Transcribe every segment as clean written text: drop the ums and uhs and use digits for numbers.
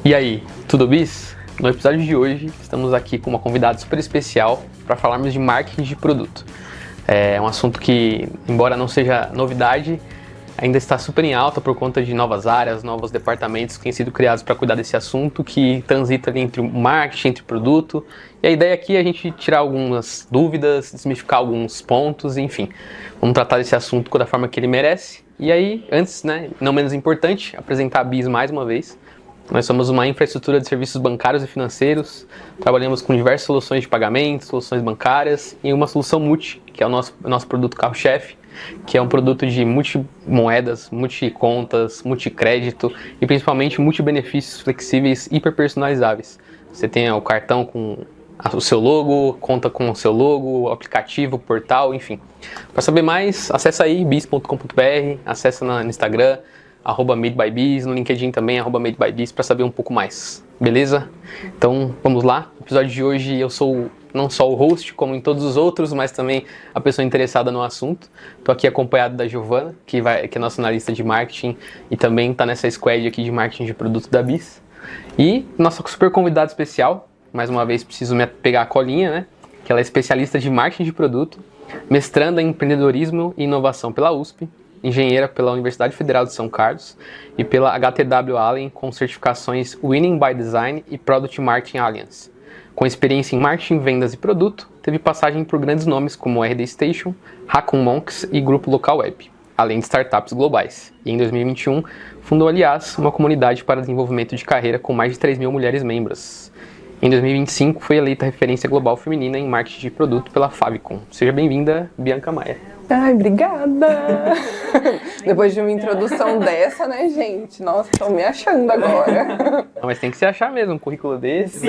E aí, tudo bis? No episódio de hoje, estamos aqui com uma convidada super especial para falarmos de marketing de produto. É um assunto que, embora não seja novidade, ainda está super em alta por conta de novas áreas, novos departamentos que têm sido criados para cuidar desse assunto, que transita ali entre o marketing, entre o produto. E a ideia aqui é a gente tirar algumas dúvidas, desmistificar alguns pontos, enfim. Vamos tratar desse assunto da forma que ele merece. E aí, antes, não menos importante, apresentar a BIS mais uma vez. Nós somos uma infraestrutura de serviços bancários e financeiros, trabalhamos com diversas soluções de pagamento, soluções bancárias e uma solução multi, que é o nosso produto carro-chefe, que é um produto de multimoedas, multicontas, multicrédito e principalmente multibenefícios flexíveis e hiperpersonalizáveis. Você tem o cartão com o seu logo, conta com o seu logo, o aplicativo, o portal, enfim. Para saber mais, acessa aí bis.com.br, acessa no Instagram, @MadeByBiz, no LinkedIn também, @MadeByBiz, para saber um pouco mais, beleza? Então, vamos lá. No episódio de hoje eu sou não só o host, como em todos os outros, mas também a pessoa interessada no assunto. Estou aqui acompanhado da Giovana, que é nossa analista de marketing e também está nessa squad aqui de marketing de produto da BIS. E nossa super convidada especial, mais uma vez preciso me pegar a colinha, que ela é especialista de marketing de produto, mestranda em empreendedorismo e inovação pela USP, engenheira pela Universidade Federal de São Carlos e pela HTW Allen com certificações Winning by Design e Product Marketing Alliance. Com experiência em marketing, vendas e produto, teve passagem por grandes nomes como RD Station, Hackon Monks e Grupo Local Web, além de startups globais. E em 2021, fundou, aliás, uma comunidade para desenvolvimento de carreira com mais de 3 mil mulheres membros. Em 2025, foi eleita referência global feminina em marketing de produto pela Favicon. Seja bem-vinda, Bianca Maia. Ai, obrigada! Depois de uma introdução dessa, né, gente? Nossa, estão me achando agora. Não, mas tem que se achar mesmo, um currículo desse.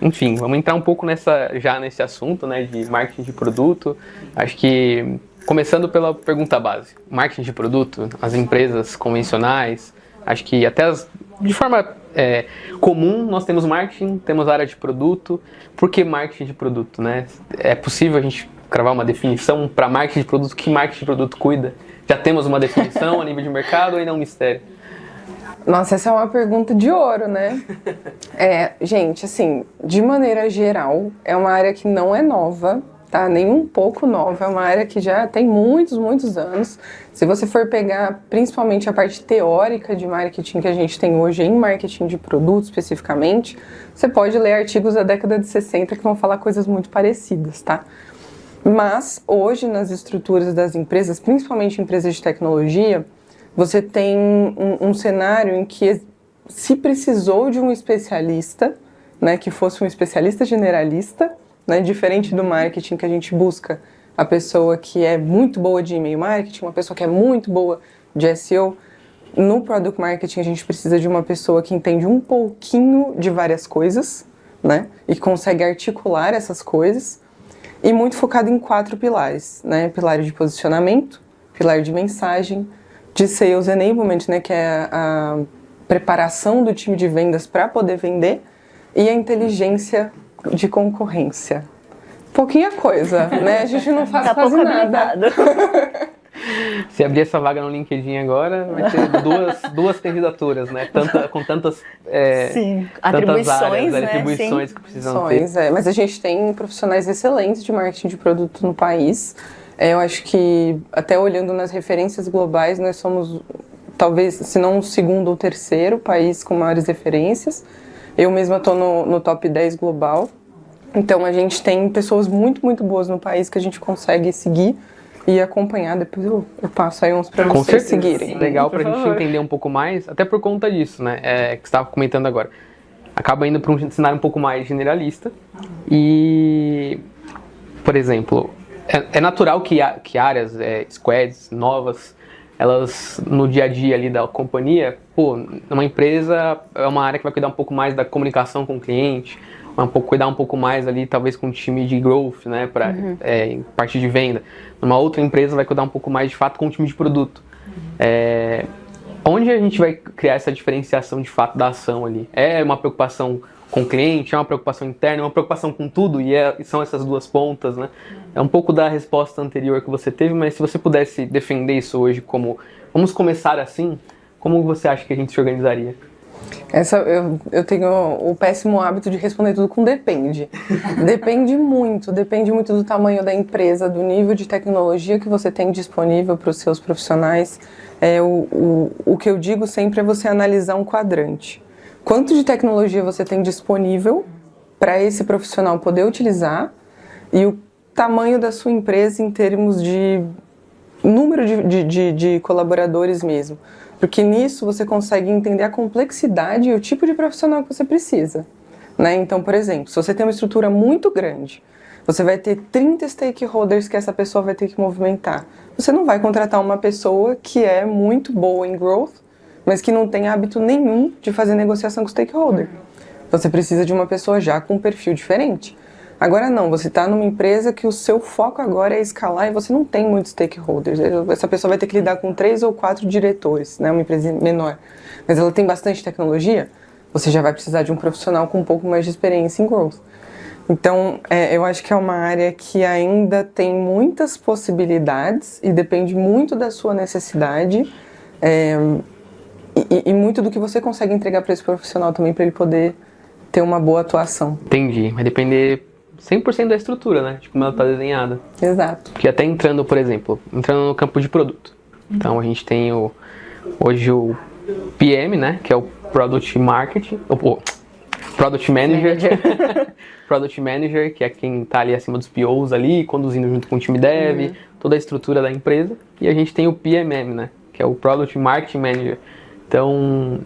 Enfim, vamos entrar um pouco nesse assunto, de marketing de produto. Acho que, começando pela pergunta base, marketing de produto, as empresas convencionais, acho que até de forma comum nós temos marketing, temos área de produto. Por que marketing de produto, É possível a gente cravar uma definição para marketing de produto? Que marketing de produto cuida? Já temos uma definição a nível de mercado ou ainda é um mistério? Nossa, essa é uma pergunta de ouro, Gente, assim, de maneira geral, é uma área que não é nova, tá? Nem um pouco nova, é uma área que já tem muitos anos. Se você for pegar principalmente a parte teórica de marketing que a gente tem hoje em marketing de produto especificamente, você pode ler artigos da década de 60 que vão falar coisas muito parecidas, tá? Mas hoje nas estruturas das empresas, principalmente empresas de tecnologia, você tem um cenário em que se precisou de um especialista, que fosse um especialista generalista, diferente do marketing que a gente busca a pessoa que é muito boa de e-mail marketing, uma pessoa que é muito boa de SEO. No Product Marketing a gente precisa de uma pessoa que entende um pouquinho de várias coisas, e consegue articular essas coisas, e muito focado em 4 pilares, pilar de posicionamento, pilar de mensagem, de Sales Enablement, que é a preparação do time de vendas para poder vender, e a inteligência de concorrência. Pouquinha coisa, A gente não faz quase nada. Se abrir essa vaga no LinkedIn agora, vai ter duas candidaturas, com tantas atribuições, áreas, atribuições que precisam ter. Mas a gente tem profissionais excelentes de marketing de produto no país. Eu acho que, até olhando nas referências globais, nós somos, talvez, se não o segundo ou terceiro país com maiores referências. Eu mesma estou no top 10 global. Então, a gente tem pessoas muito boas no país que a gente consegue seguir e acompanhar. Depois eu passo aí uns para vocês seguirem. Legal pra gente entender um pouco mais, até por conta disso, que você estava comentando agora. Acaba indo para um cenário um pouco mais generalista e, por exemplo, é natural que áreas, squads novas, elas no dia a dia ali da companhia, uma empresa é uma área que vai cuidar um pouco mais da comunicação com o cliente, cuidar um pouco mais ali, talvez com o time de growth, em parte de venda. Numa outra empresa vai cuidar um pouco mais, de fato, com o time de produto. Onde a gente vai criar essa diferenciação, de fato, da ação ali? É uma preocupação com o cliente, é uma preocupação interna, é uma preocupação com tudo, e são essas duas pontas, É um pouco da resposta anterior que você teve, mas se você pudesse defender isso hoje como, vamos começar assim, como você acha que a gente se organizaria? Eu tenho o péssimo hábito de responder tudo com depende. Depende muito do tamanho da empresa, do nível de tecnologia que você tem disponível para os seus profissionais. O que eu digo sempre é você analisar um quadrante. Quanto de tecnologia você tem disponível para esse profissional poder utilizar e o tamanho da sua empresa em termos de número de colaboradores mesmo. Porque nisso você consegue entender a complexidade e o tipo de profissional que você precisa, né? Então, por exemplo, se você tem uma estrutura muito grande, você vai ter 30 stakeholders que essa pessoa vai ter que movimentar. Você não vai contratar uma pessoa que é muito boa em growth, mas que não tem hábito nenhum de fazer negociação com stakeholder. Você precisa de uma pessoa já com um perfil diferente. Agora não, você está numa empresa que o seu foco agora é escalar e você não tem muitos stakeholders. Essa pessoa vai ter que lidar com 3 ou 4 diretores, né? Uma empresa menor. Mas ela tem bastante tecnologia, você já vai precisar de um profissional com um pouco mais de experiência em growth. Então, eu acho que é uma área que ainda tem muitas possibilidades e depende muito da sua necessidade e muito do que você consegue entregar para esse profissional também, para ele poder ter uma boa atuação. Entendi, vai depender 100% da estrutura, né? De como ela está desenhada. Exato. Porque até entrando, por exemplo, entrando no campo de produto. Então a gente tem hoje o PM, né? Que é o Product Marketing, Product Manager. Product Manager, que é quem está ali acima dos POs ali, conduzindo junto com o time dev, toda a estrutura da empresa. E a gente tem o PMM, né? Que é o Product Marketing Manager. Então,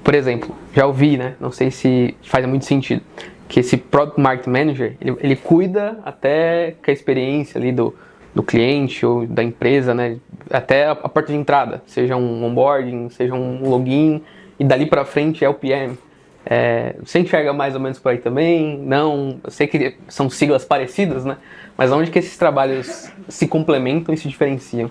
por exemplo, já ouvi, né? Não sei se faz muito sentido, que esse Product Marketing Manager, ele cuida até que a experiência ali do cliente ou da empresa, né? Até a porta de entrada, seja um onboarding, seja um login, e dali pra frente é o PM. Você enxerga mais ou menos por aí também? Não, eu sei que são siglas parecidas, né? Mas onde que esses trabalhos se complementam e se diferenciam?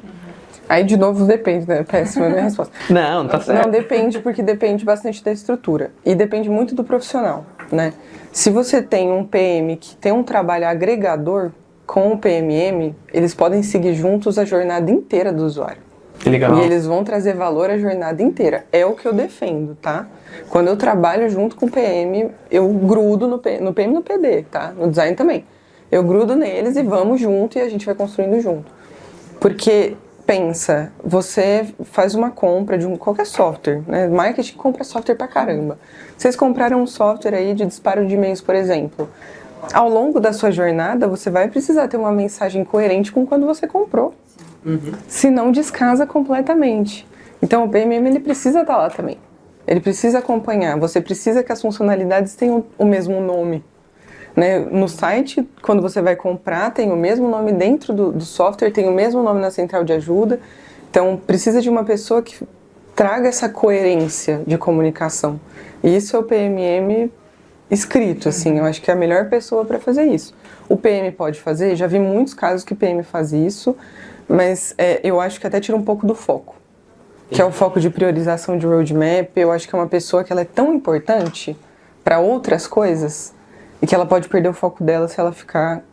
Aí, de novo, depende, né? Péssima a minha resposta. Não tá certo. Não, depende, porque depende bastante da estrutura. E depende muito do profissional, né? Se você tem um PM que tem um trabalho agregador com o PMM, eles podem seguir juntos a jornada inteira do usuário. Que legal. E eles vão trazer valor a jornada inteira. É o que eu defendo, tá? Quando eu trabalho junto com o PM, eu grudo no PM e no PD, tá? No design também. Eu grudo neles e vamos junto e a gente vai construindo junto. Porque... pensa, você faz uma compra de qualquer software, né? Marketing compra software pra caramba. Vocês compraram um software aí de disparo de e-mails, por exemplo. Ao longo da sua jornada, você vai precisar ter uma mensagem coerente com quando você comprou. Senão descasa completamente. Então o PMM ele precisa estar lá também. Ele precisa acompanhar. Você precisa que as funcionalidades tenham o mesmo nome. Né? No site, quando você vai comprar, tem o mesmo nome dentro do software, tem o mesmo nome na central de ajuda. Então, precisa de uma pessoa que traga essa coerência de comunicação. E isso é o PMM escrito, assim. Eu acho que é a melhor pessoa para fazer isso. O PM pode fazer, já vi muitos casos que o PM faz isso, mas eu acho que até tira um pouco do foco. Que é o foco de priorização de roadmap. Eu acho que é uma pessoa que ela é tão importante para outras coisas e que ela pode perder o foco dela se ela ficar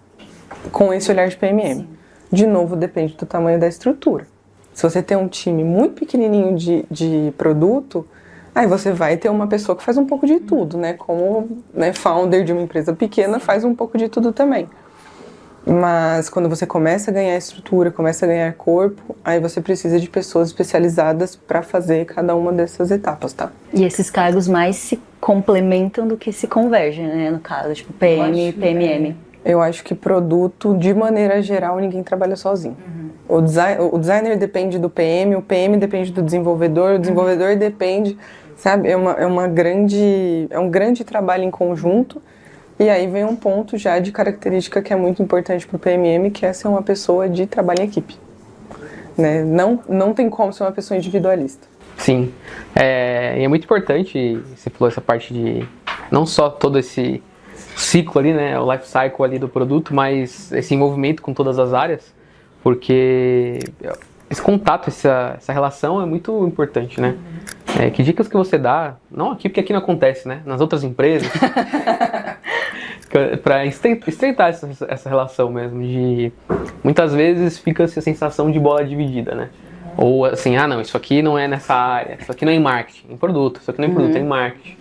com esse olhar de PMM. De novo, depende do tamanho da estrutura. Se você tem um time muito pequenininho de produto, aí você vai ter uma pessoa que faz um pouco de tudo, né? Como, né, founder de uma empresa pequena faz um pouco de tudo também. Mas quando você começa a ganhar estrutura, começa a ganhar corpo, aí você precisa de pessoas especializadas para fazer cada uma dessas etapas, tá? E esses cargos mais se complementam do que se convergem, né? No caso, tipo PM e PMM. Eu acho que produto, de maneira geral, ninguém trabalha sozinho. O designer depende do PM, o PM depende do desenvolvedor, o desenvolvedor depende, sabe? É um grande trabalho em conjunto. E aí vem um ponto já de característica que é muito importante para o PMM, que é ser uma pessoa de trabalho em equipe. Né? Não tem como ser uma pessoa individualista. Sim, e é muito importante, você falou essa parte de não só todo esse ciclo ali, né, o life cycle ali do produto, mas esse envolvimento com todas as áreas, porque esse contato, essa relação é muito importante, né? Que dicas que você dá, não aqui, porque aqui não acontece, né, nas outras empresas, para estreitar essa relação mesmo, de muitas vezes fica essa sensação de bola dividida, né? Ou assim, ah não, isso aqui não é nessa área, isso aqui não é em marketing, em produto, isso aqui não é em produto, é em marketing.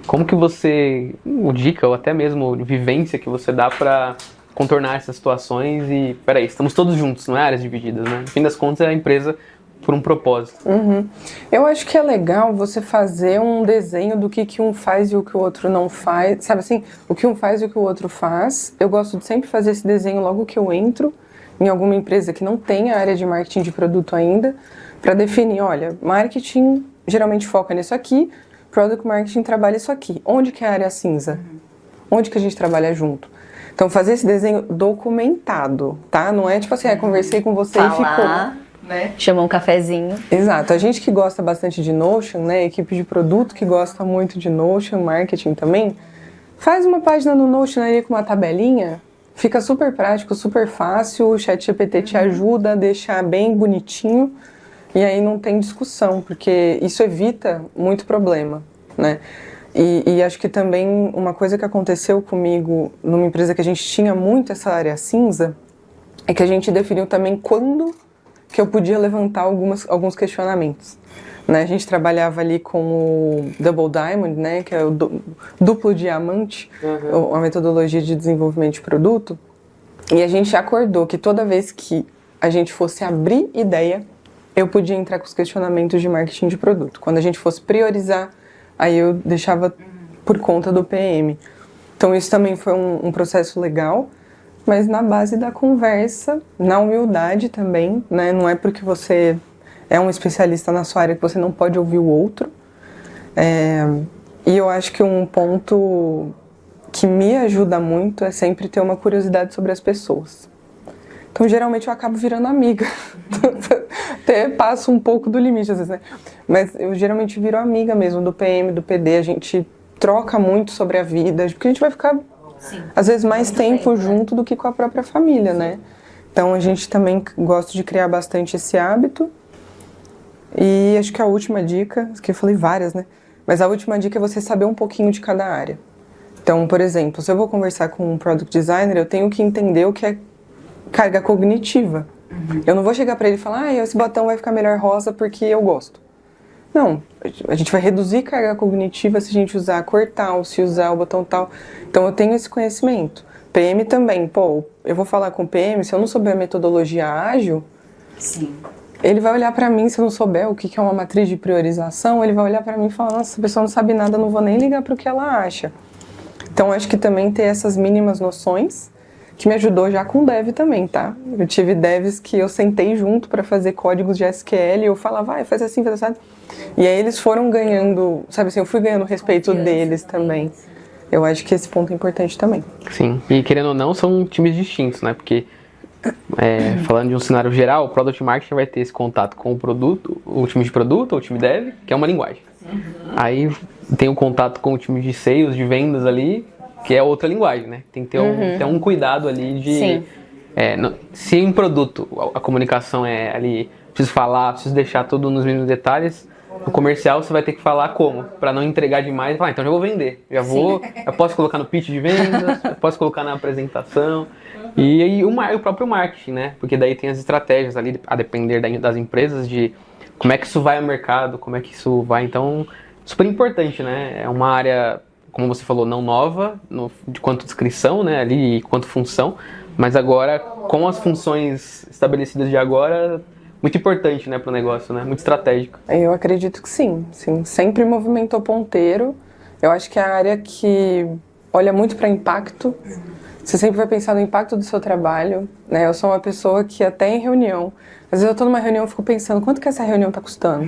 Como que você, dica ou até mesmo vivência que você dá pra contornar essas situações e, peraí, estamos todos juntos, não é áreas divididas, né? No fim das contas é a empresa por um propósito. Eu acho que é legal você fazer um desenho do que um faz e o que o outro não faz, sabe assim? O que um faz e o que o outro faz. Eu gosto de sempre fazer esse desenho logo que eu entro em alguma empresa que não tem a área de marketing de produto ainda, para definir, olha, marketing geralmente foca nisso aqui, product marketing trabalha isso aqui. Onde que é a área cinza? Onde que a gente trabalha junto? Então fazer esse desenho documentado, tá? Não é tipo assim, conversei com você e ficou... Né? Chama um cafezinho. Exato. A gente que gosta bastante de Notion, né? Equipe de produto que gosta muito de Notion, marketing também, faz uma página no Notion aí com uma tabelinha, fica super prático, super fácil, o ChatGPT te ajuda a deixar bem bonitinho e aí não tem discussão, porque isso evita muito problema, né? E acho que também uma coisa que aconteceu comigo numa empresa que a gente tinha muito essa área cinza é que a gente definiu também quando que eu podia levantar alguns questionamentos. Né? A gente trabalhava ali com o Double Diamond, né? Que é o duplo diamante, a metodologia de desenvolvimento de produto, e a gente acordou que toda vez que a gente fosse abrir ideia, eu podia entrar com os questionamentos de marketing de produto. Quando a gente fosse priorizar, aí eu deixava por conta do PM. Então isso também foi um processo legal, mas na base da conversa, na humildade também, né? Não é porque você é um especialista na sua área que você não pode ouvir o outro. E eu acho que um ponto que me ajuda muito é sempre ter uma curiosidade sobre as pessoas. Então, geralmente, eu acabo virando amiga. Até passo um pouco do limite, às vezes, né? Mas eu geralmente viro amiga mesmo do PM, do PD. A gente troca muito sobre a vida, porque a gente vai ficar... Sim, às vezes mais tempo junto, né? Do que com a própria família, né? Então a gente também gosta de criar bastante esse hábito. E acho que a última dica, que eu falei várias, né? Mas a última dica é você saber um pouquinho de cada área. Então, por exemplo, se eu vou conversar com um product designer, eu tenho que entender o que é carga cognitiva. Eu não vou chegar para ele e falar, esse botão vai ficar melhor rosa porque eu gosto. Não, a gente vai reduzir carga cognitiva se a gente usar a cor tal, se usar o botão tal. Então eu tenho esse conhecimento. PM também, eu vou falar com o PM, se eu não souber a metodologia ágil, sim, ele vai olhar para mim, se eu não souber o que é uma matriz de priorização, ele vai olhar para mim e falar, nossa, essa pessoa não sabe nada, não vou nem ligar para o que ela acha. Então acho que também ter essas mínimas noções, que me ajudou já com dev também, tá? Eu tive devs que eu sentei junto para fazer códigos de SQL e eu falava, faz assim, faz assim. E aí eles foram ganhando, sabe assim, eu fui ganhando respeito deles também. Eu acho que esse ponto é importante também. Sim, e querendo ou não, são times distintos, né? Porque, falando de um cenário geral, o Product Marketing vai ter esse contato com o produto, o time de produto, ou o time dev, que é uma linguagem. Aí tem o contato com o time de sales, de vendas ali, que é outra linguagem, né? Tem que ter um cuidado ali de... Sim. Se em produto a comunicação é ali, preciso falar, preciso deixar tudo nos mínimos detalhes, no comercial você vai ter que falar como, para não entregar demais e falar, então já vou vender, eu posso colocar no pitch de vendas, eu posso colocar na apresentação, e aí o próprio marketing, né? Porque daí tem as estratégias ali, a depender das empresas, de como é que isso vai ao mercado, como é que isso vai, então, super importante, né? É uma área, como você falou, não nova, de quanto descrição, né, ali, quanto função, mas agora, com as funções estabelecidas de agora, muito importante, né, para o negócio, né, muito estratégico. Eu acredito que sim, sempre movimentou ponteiro. Eu acho que é a área que olha muito para impacto. Você sempre vai pensar no impacto do seu trabalho, né? Eu sou uma pessoa que até em reunião, às vezes eu estou numa reunião e fico pensando, quanto que essa reunião está custando?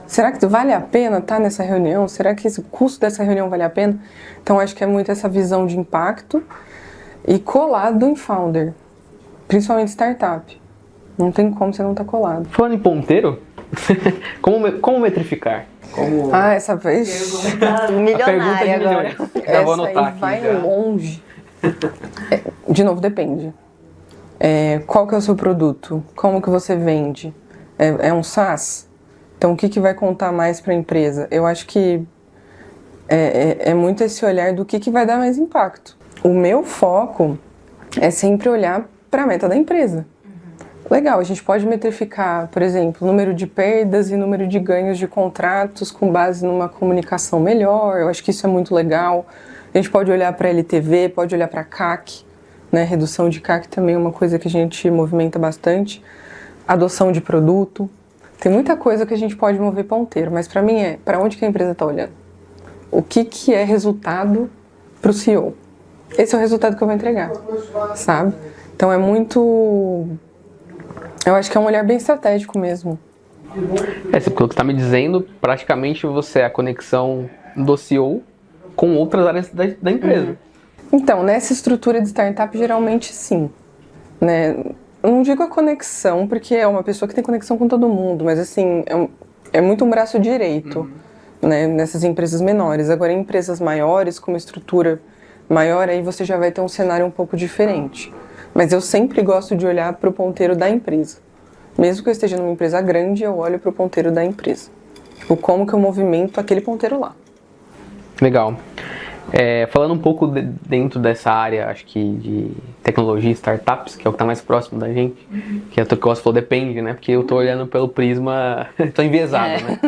Será que vale a pena estar nessa reunião? Será que esse custo dessa reunião vale a pena? Então acho que é muito essa visão de impacto e colado em founder, principalmente startup. Não tem como você não estar colado. Falando em ponteiro, como metrificar? Essa vez... Milionária agora. Já vou anotar aqui. Vai já. Longe. De novo, depende. Qual que é o seu produto? Como que você vende? É um SaaS? Então, o que vai contar mais para a empresa? Eu acho que é muito esse olhar do que vai dar mais impacto. O meu foco é sempre olhar para a meta da empresa. legal, a gente pode metrificar, por exemplo, número de perdas e número de ganhos de contratos com base numa comunicação melhor. Eu acho que isso é muito legal. A gente pode olhar para LTV, pode olhar para CAC, né? Redução de CAC também é uma coisa que a gente movimenta bastante. Adoção de produto. Tem muita coisa que a gente pode mover ponteiro, mas para mim é para onde que a empresa está olhando. O que é resultado para o CEO. Esse é o resultado que eu vou entregar, sabe? Então é muito... Eu acho que é um olhar bem estratégico mesmo. Pelo que você está me dizendo, praticamente você é a conexão do CEO com outras áreas da empresa. Então, nessa estrutura de startup, geralmente sim, né? Eu não digo a conexão, porque é uma pessoa que tem conexão com todo mundo, mas assim, é muito um braço direito, né? Nessas empresas menores. Agora, em empresas maiores, com uma estrutura maior, aí você já vai ter um cenário um pouco diferente. Mas eu sempre gosto de olhar para o ponteiro da empresa. Mesmo que eu esteja numa empresa grande, eu olho para o ponteiro da empresa. Tipo, como que eu movimento aquele ponteiro lá. Legal. Falando um pouco dentro dessa área, acho que de tecnologia e startups, que é o que está mais próximo da gente, que é o que você falou, depende, né? Porque eu estou olhando pelo prisma, estou enviesado, né?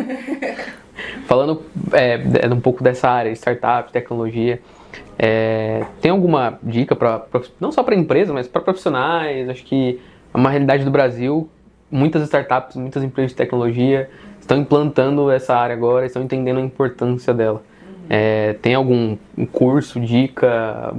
Falando um pouco dessa área, startup, tecnologia, tem alguma dica, não só para empresa, mas para profissionais? Acho que é uma realidade do Brasil, muitas startups, muitas empresas de tecnologia estão implantando essa área agora, estão entendendo a importância dela. Tem algum curso, dica,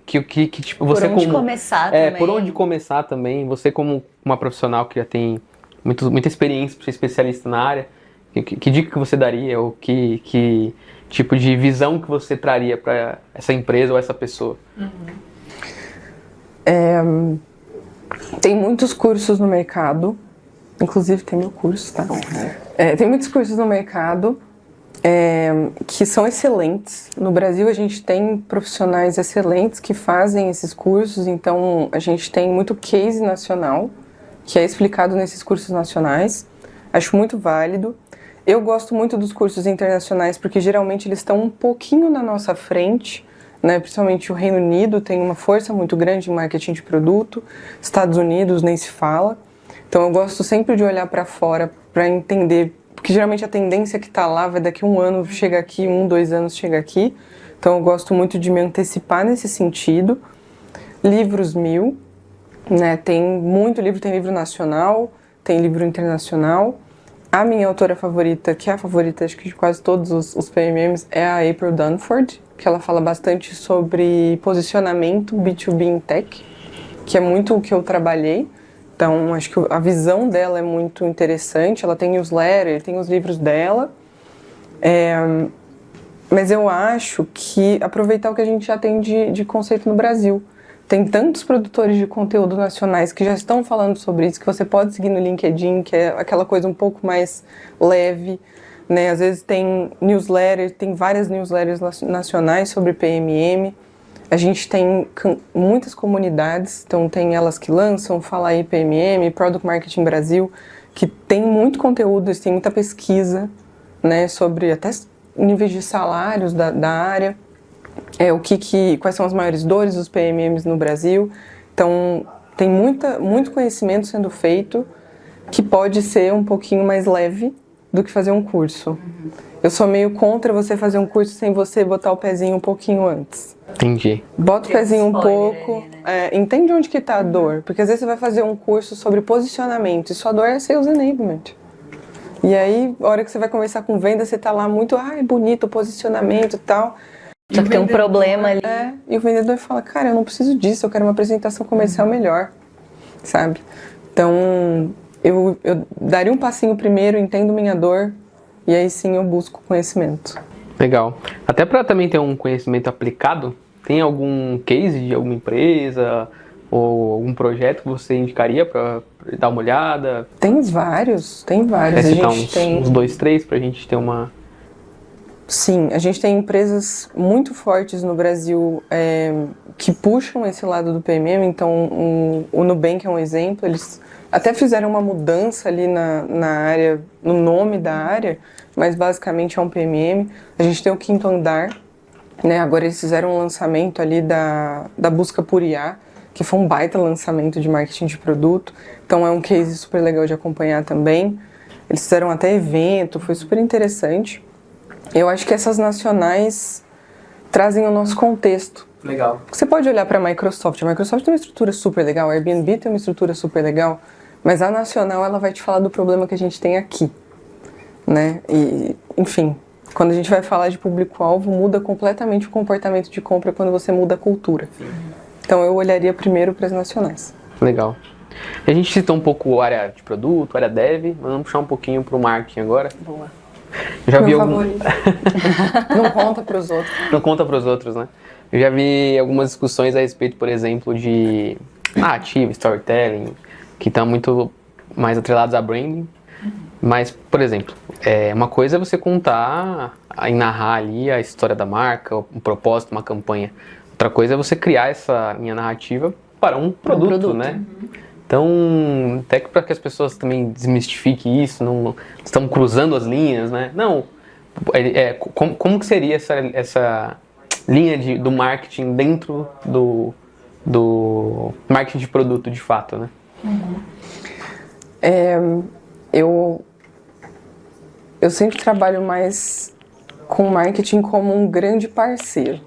que tipo, você por onde como, começar também. Por onde começar também, você como uma profissional que já tem muita experiência, para ser especialista na área, que dica que você daria, ou que tipo de visão que você traria para essa empresa ou essa pessoa? Tem muitos cursos no mercado, inclusive tem meu curso, tá? Tem muitos cursos no mercado que são excelentes. No Brasil a gente tem profissionais excelentes que fazem esses cursos, então a gente tem muito case nacional que é explicado nesses cursos nacionais. Acho muito válido. Eu gosto muito dos cursos internacionais porque geralmente eles estão um pouquinho na nossa frente, né? Principalmente o Reino Unido tem uma força muito grande em marketing de produto, Estados Unidos nem se fala. Então eu gosto sempre de olhar para fora para entender, porque geralmente a tendência que está lá vai daqui um ano chega aqui, 2 anos chega aqui. Então eu gosto muito de me antecipar nesse sentido. Livros 1000, né? Tem muito livro, tem livro nacional, tem livro internacional. A minha autora favorita, que é a favorita acho que de quase todos os PMMs, é a April Dunford, que ela fala bastante sobre posicionamento B2B em tech, que é muito o que eu trabalhei. Então, acho que a visão dela é muito interessante. Ela tem newsletter, tem os livros dela. Mas eu acho que aproveitar o que a gente já tem de conceito no Brasil. Tem tantos produtores de conteúdo nacionais que já estão falando sobre isso, que você pode seguir no LinkedIn, que é aquela coisa um pouco mais leve, né? Às vezes tem newsletter, tem várias newsletters nacionais sobre PMM. A gente tem muitas comunidades, então tem elas que lançam, Fala aí PMM, Product Marketing Brasil, que tem muito conteúdo, tem muita pesquisa, né, sobre até níveis de salários da área, quais são as maiores dores dos PMMs no Brasil. Então tem muito conhecimento sendo feito que pode ser um pouquinho mais leve do que fazer um curso. Eu sou meio contra você fazer um curso sem você botar o pezinho um pouquinho antes. Entendi. Bota o pezinho um pouco, entende onde que tá a dor, porque às vezes você vai fazer um curso sobre posicionamento e sua dor é sales enablement. E aí, a hora que você vai conversar com venda, você tá lá muito, bonito o posicionamento e tal. Só que tem um problema ali. E o vendedor fala, cara, eu não preciso disso, eu quero uma apresentação comercial melhor, sabe? Então, eu daria um passinho primeiro, entendo minha dor, e aí sim eu busco conhecimento. Legal. Até para também ter um conhecimento aplicado, tem algum case de alguma empresa ou algum projeto que você indicaria para dar uma olhada? Tem vários. Quer citar uns 2, 3 para a gente ter uma... Sim, a gente tem empresas muito fortes no Brasil que puxam esse lado do PMM, então o Nubank é um exemplo, eles até fizeram uma mudança ali na área, no nome da área, mas basicamente é um PMM. A gente tem o Quinto Andar, né? Agora eles fizeram um lançamento ali da busca por IA, que foi um baita lançamento de marketing de produto. Então é um case super legal de acompanhar também. Eles fizeram até evento, foi super interessante. Eu acho que essas nacionais trazem o nosso contexto. Legal. Você pode olhar para a Microsoft tem uma estrutura super legal, a Airbnb tem uma estrutura super legal, mas a nacional ela vai te falar do problema que a gente tem aqui, né? E, enfim, quando a gente vai falar de público-alvo, muda completamente o comportamento de compra quando você muda a cultura. Sim. Então eu olharia primeiro para as nacionais. Legal. A gente citou um pouco a área de produto, a área dev, mas vamos puxar um pouquinho para o marketing agora. Boa. Já vi favorito. Não conta para os outros. Não conta para os outros, né? Eu já vi algumas discussões a respeito, por exemplo, de narrativa, storytelling, que estão muito mais atrelados a branding. Mas, por exemplo, uma coisa é você contar e narrar ali a história da marca, um propósito, uma campanha. Outra coisa é você criar essa linha narrativa para um produto, né? Então, até para que as pessoas também desmistifiquem isso, não estão cruzando as linhas, né? Não, como que seria essa linha do marketing dentro do marketing de produto, de fato, né? Eu sempre trabalho mais com marketing como um grande parceiro.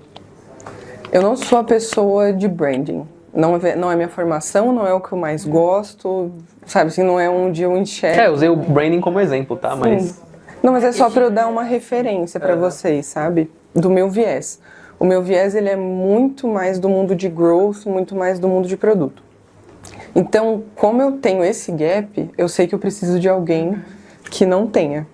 Eu não sou a pessoa de branding. Não é minha formação, não é o que eu mais gosto, sabe? Assim, não é onde eu enxergo. Eu usei o branding como exemplo, tá? Mas... Não, mas é só para eu dar uma referência para vocês, sabe? Do meu viés. O meu viés, ele é muito mais do mundo de growth, muito mais do mundo de produto. Então, como eu tenho esse gap, eu sei que eu preciso de alguém que não tenha.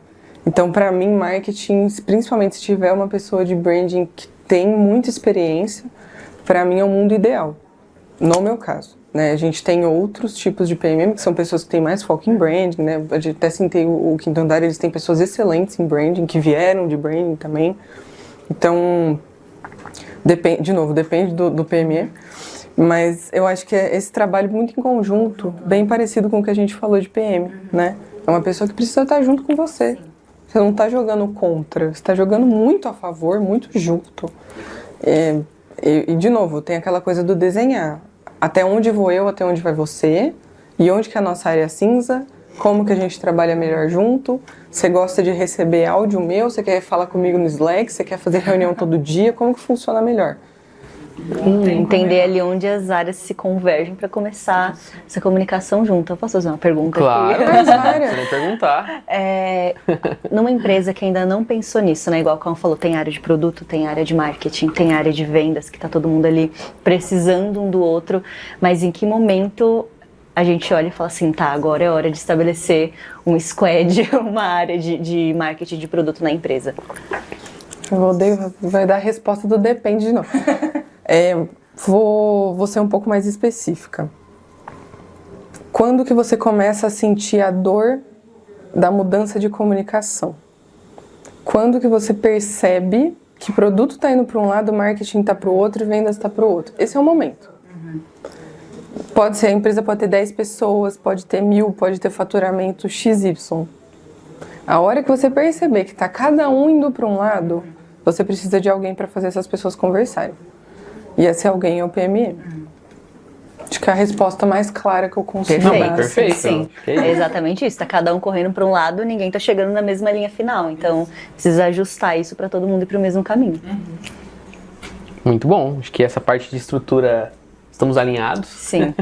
Então, para mim, marketing, principalmente se tiver uma pessoa de branding que tem muita experiência, para mim é o mundo ideal. No meu caso, né? A gente tem outros tipos de PMM, que são pessoas que têm mais foco em branding, né? A gente até citei o Quinto Andar, eles têm pessoas excelentes em branding, que vieram de branding também. Então, depende do PME, mas eu acho que é esse trabalho muito em conjunto, bem parecido com o que a gente falou de PM, né? É uma pessoa que precisa estar junto com você. Você não está jogando contra, você está jogando muito a favor, muito junto. E, de novo, tem aquela coisa do desenhar. Até onde vou eu, até onde vai você, e onde que é a nossa área cinza, como que a gente trabalha melhor junto. Você gosta de receber áudio meu, você quer falar comigo no Slack, você quer fazer reunião todo dia, como que funciona melhor? Entender ali onde as áreas se convergem para começar essa comunicação junto. Eu posso fazer uma pergunta claro, aqui? Claro, você vai perguntar. Numa empresa que ainda não pensou nisso, né? Igual como falou, tem área de produto, tem área de marketing, tem área de vendas, que tá todo mundo ali precisando um do outro, mas em que momento a gente olha e fala assim, tá, agora é hora de estabelecer um squad, uma área de marketing de produto na empresa? Vai dar a resposta do depende de novo. Vou ser um pouco mais específica. Quando que você começa a sentir a dor da mudança de comunicação? Quando que você percebe que o produto está indo para um lado, o marketing está para o outro e vendas está para o outro? Esse é o momento. Pode ser, a empresa pode ter 10 pessoas, pode ter 1000, pode ter faturamento XY. A hora que você perceber que está cada um indo para um lado, você precisa de alguém para fazer essas pessoas conversarem. E esse alguém é o PME. Acho que é a resposta mais clara que eu consigo dar. Perfeito. Sim, é exatamente isso. Tá cada um correndo para um lado, ninguém tá chegando na mesma linha final. Então, precisa ajustar isso para todo mundo ir para o mesmo caminho. Muito bom. Acho que essa parte de estrutura, estamos alinhados. Sim.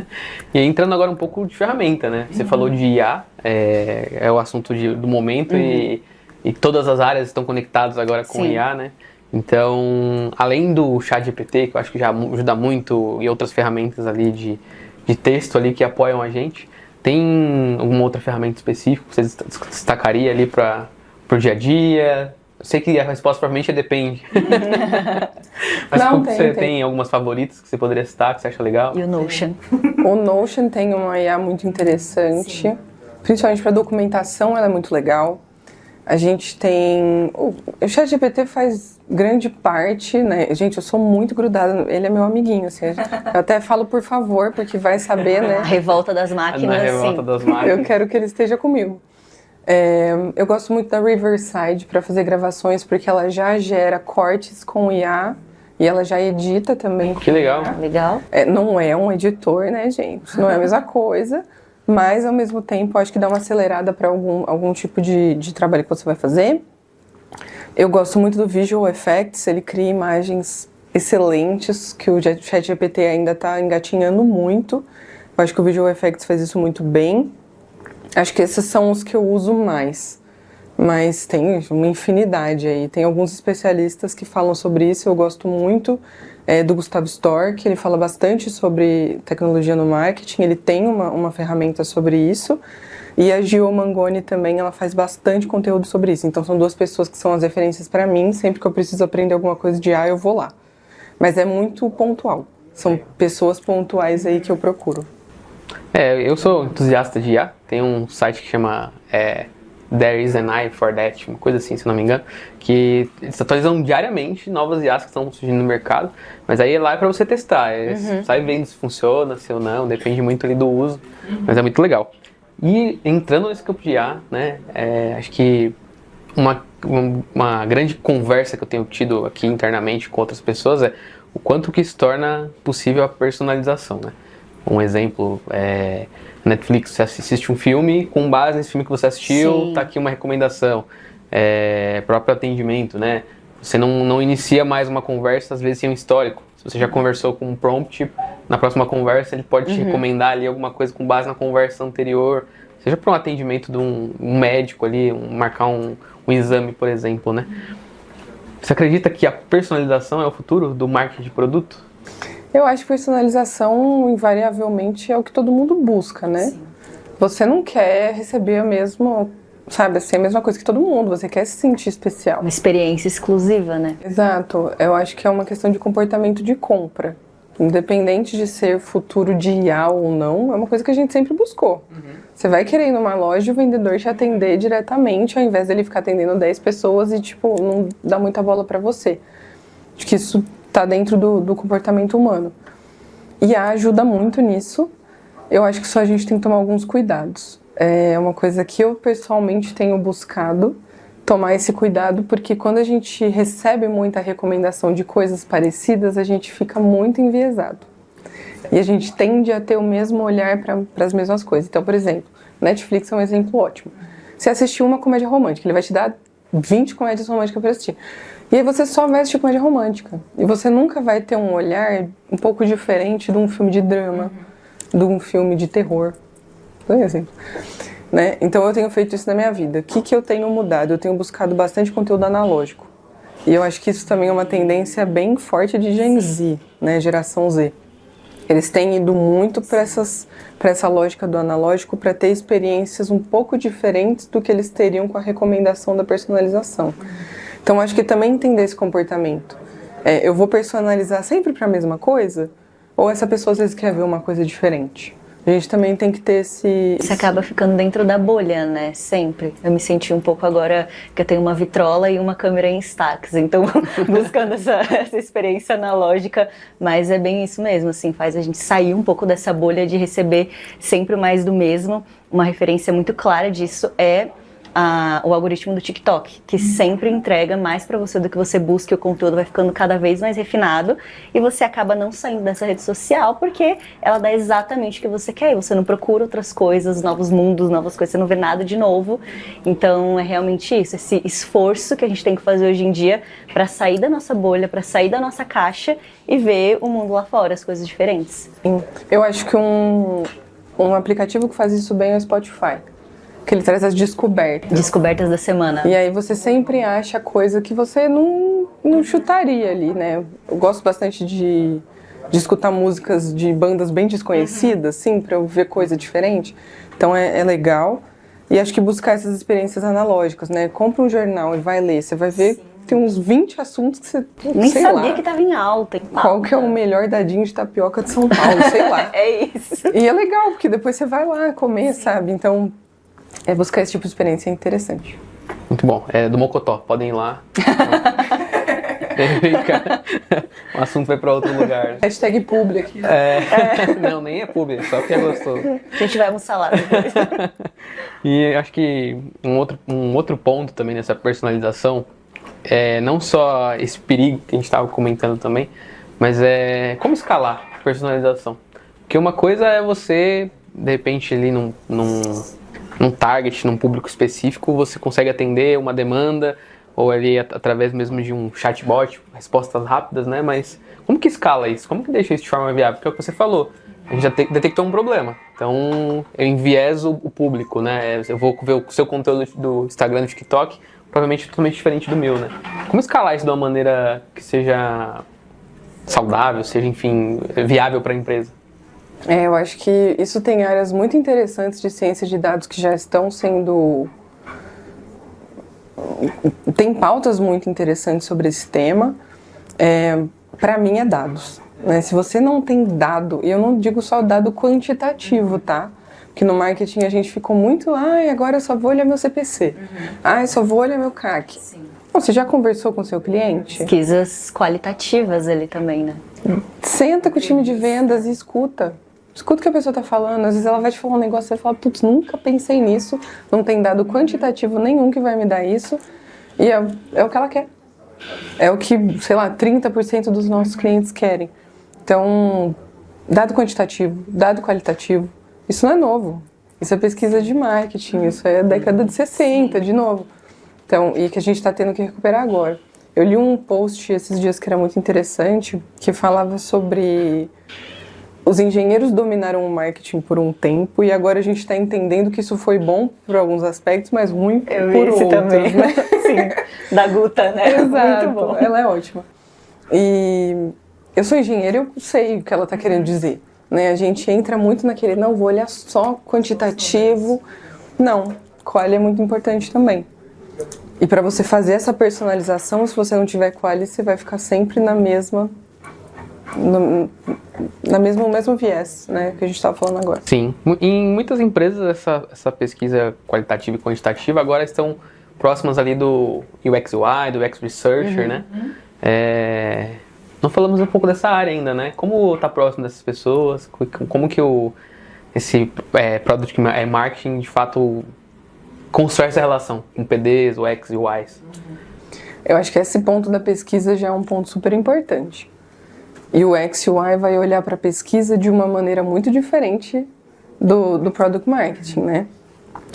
E aí, entrando agora um pouco de ferramenta, né? Você falou de IA, é o assunto do momento e todas as áreas estão conectadas agora com IA, né? Então, além do ChatGPT, que eu acho que já ajuda muito, e outras ferramentas ali de texto ali que apoiam a gente, tem alguma outra ferramenta específica que você destacaria ali para o dia a dia? Eu sei que a resposta provavelmente depende. Mas você tem algumas favoritas que você poderia citar, que você acha legal? E o Notion? O Notion tem uma IA muito interessante, principalmente para documentação, ela é muito legal. A gente tem... O ChatGPT faz grande parte, né? Gente, eu sou muito grudada, ele é meu amiguinho, assim. Eu até falo por favor, porque vai saber, né? A revolta das máquinas, Na revolta das máquinas. Eu quero que ele esteja comigo. Eu gosto muito da Riverside para fazer gravações, porque ela já gera cortes com IA, E ela já edita também. Que legal. Legal. Não é um editor, né, gente? Não é a mesma coisa. Mas, ao mesmo tempo, acho que dá uma acelerada para algum tipo de trabalho que você vai fazer. Eu gosto muito do Visual Effects, ele cria imagens excelentes, que o ChatGPT ainda está engatinhando muito. Eu acho que o Visual Effects faz isso muito bem. Acho que esses são os que eu uso mais. Mas tem uma infinidade aí. Tem alguns especialistas que falam sobre isso. Eu gosto muito do Gustavo Stork. Ele fala bastante sobre tecnologia no marketing. Ele tem uma ferramenta sobre isso. E a Gio Mangoni também, ela faz bastante conteúdo sobre isso. Então são duas pessoas que são as referências para mim. Sempre que eu preciso aprender alguma coisa de IA, eu vou lá. Mas é muito pontual. São pessoas pontuais aí que eu procuro. Eu sou entusiasta de IA. Tem um site que chama There is an AI for that, uma coisa assim, se não me engano, que eles atualizam diariamente novas IAs que estão surgindo no mercado, mas aí lá é para você testar, sai vendo se funciona, se ou não, depende muito ali do uso, mas é muito legal. E entrando nesse campo de IA, né, acho que uma grande conversa que eu tenho tido aqui internamente com outras pessoas é o quanto que se torna possível a personalização, né? Um exemplo Netflix, você assiste um filme, com base nesse filme que você assistiu, tá aqui uma recomendação. Próprio atendimento, né? Você não inicia mais uma conversa, às vezes sem um histórico. Se você já conversou com um prompt, na próxima conversa ele pode te recomendar ali alguma coisa com base na conversa anterior. Seja para um atendimento de um médico ali, marcar um exame, por exemplo, né? Você acredita que a personalização é o futuro do marketing de produto? Eu acho que personalização, invariavelmente, é o que todo mundo busca, né? Sim. Você não quer receber a mesma coisa que todo mundo, você quer se sentir especial. Uma experiência exclusiva, né? Exato. Eu acho que é uma questão de comportamento de compra. Independente de ser futuro de IA ou não, é uma coisa que a gente sempre buscou. Você vai querer ir numa loja e o vendedor te atender diretamente, ao invés dele ficar atendendo 10 pessoas e, não dá muita bola pra você. Acho que isso tá dentro do comportamento humano. E a ajuda muito nisso. Eu acho que só a gente tem que tomar alguns cuidados. É uma coisa que eu pessoalmente tenho buscado tomar esse cuidado, porque quando a gente recebe muita recomendação de coisas parecidas, a gente fica muito enviesado. E a gente tende a ter o mesmo olhar para as mesmas coisas. Então, por exemplo, Netflix é um exemplo ótimo. Você assistiu uma comédia romântica, ele vai te dar 20 comédias românticas para assistir. E aí você só vai assistir comédia romântica. E você nunca vai ter um olhar um pouco diferente de um filme de drama, de um filme de terror. Por exemplo. Né? Então eu tenho feito isso na minha vida. O que eu tenho mudado? Eu tenho buscado bastante conteúdo analógico. E eu acho que isso também é uma tendência bem forte de Gen Z, né? Geração Z. Eles têm ido muito para essa lógica do analógico para ter experiências um pouco diferentes do que eles teriam com a recomendação da personalização. Então, acho que também entender esse comportamento. Eu vou personalizar sempre para a mesma coisa? Ou essa pessoa às vezes quer ver uma coisa diferente? A gente também tem que ter esse... Você acaba ficando dentro da bolha, né? Sempre. Eu me senti um pouco agora que eu tenho uma vitrola e uma câmera em Instax. Então, buscando essa experiência analógica. Mas é bem isso mesmo, assim. Faz a gente sair um pouco dessa bolha de receber sempre mais do mesmo. Uma referência muito clara disso é o algoritmo do TikTok, que sempre entrega mais pra você do que você busca, e o conteúdo vai ficando cada vez mais refinado e você acaba não saindo dessa rede social porque ela dá exatamente o que você quer e você não procura outras coisas, novos mundos, novas coisas, você não vê nada de novo. Então é realmente isso, esse esforço que a gente tem que fazer hoje em dia pra sair da nossa bolha, pra sair da nossa caixa e ver o mundo lá fora, as coisas diferentes. Eu acho que um aplicativo que faz isso bem é o Spotify. Que ele traz as descobertas. Descobertas da semana. E aí você sempre acha coisa que você não chutaria ali, né? Eu gosto bastante de escutar músicas de bandas bem desconhecidas, assim, pra eu ver coisa diferente. Então é legal. E acho que buscar essas experiências analógicas, né? Compra um jornal e vai ler. Você vai ver que tem uns 20 assuntos que você nem sabia que tava em alta. Qual que é o melhor dadinho de tapioca de São Paulo, sei lá. É isso. E é legal, porque depois você vai lá comer, sabe? Então... buscar esse tipo de experiência é interessante. Muito bom. Do Mocotó, podem ir lá. O assunto vai para outro lugar. Hashtag publi aqui. Não, nem é publi, só porque é gostoso. A gente vai almoçar lá depois. E acho que um outro ponto também nessa personalização não só esse perigo que a gente estava comentando também, mas como escalar a personalização. Porque uma coisa é você, de repente, ali num target, num público específico, você consegue atender uma demanda, ou ali através mesmo de um chatbot, respostas rápidas, né? Mas como que escala isso? Como que deixa isso de forma viável? Porque é o que você falou, a gente já detectou um problema. Então, eu envieso o público, né? Eu vou ver o seu conteúdo do Instagram, do TikTok, provavelmente totalmente diferente do meu, né? Como escalar isso de uma maneira que seja saudável, seja, enfim, viável para a empresa? Eu acho que isso tem áreas muito interessantes de ciência de dados que já estão sendo... Tem pautas muito interessantes sobre esse tema. Para mim é dados, né? Se você não tem dado, e eu não digo só dado quantitativo, tá? Porque no marketing a gente ficou muito, agora eu só vou olhar meu CPC. Eu só vou olhar meu CAC. Sim. Você já conversou com o seu cliente? Pesquisas qualitativas ali também, né? Senta com o time de vendas e escuta. Escuta o que a pessoa está falando. Às vezes ela vai te falar um negócio e você fala, putz, nunca pensei nisso. Não tem dado quantitativo nenhum que vai me dar isso. E é o que ela quer. É o que, 30% dos nossos clientes querem. Então, dado quantitativo, dado qualitativo, isso não é novo. Isso é pesquisa de marketing, isso é década de 60, de novo. Então, e que a gente está tendo que recuperar agora. Eu li um post esses dias que era muito interessante, que falava sobre os engenheiros dominaram o marketing por um tempo e agora a gente está entendendo que isso foi bom por alguns aspectos, mas ruim por outros. Também. Né? Sim, da Guta, né? Exato, muito bom. Ela é ótima. E eu sou engenheira, eu sei o que ela está querendo dizer. Né? A gente entra muito naquele, não, vou olhar só quantitativo. Não, quali é muito importante também. E para você fazer essa personalização, se você não tiver quali, você vai ficar sempre no mesmo viés, né, que a gente estava falando agora. Sim. Em muitas empresas, essa pesquisa qualitativa e quantitativa agora estão próximas ali do UX UI, do UX Researcher, né? Não falamos um pouco dessa área ainda, né? Como está próximo dessas pessoas? Como que esse Product Marketing, de fato, constrói essa relação com PDs, UX e UIs? Eu acho que esse ponto da pesquisa já é um ponto super importante. E o UX UI vai olhar para a pesquisa de uma maneira muito diferente do Product Marketing, né?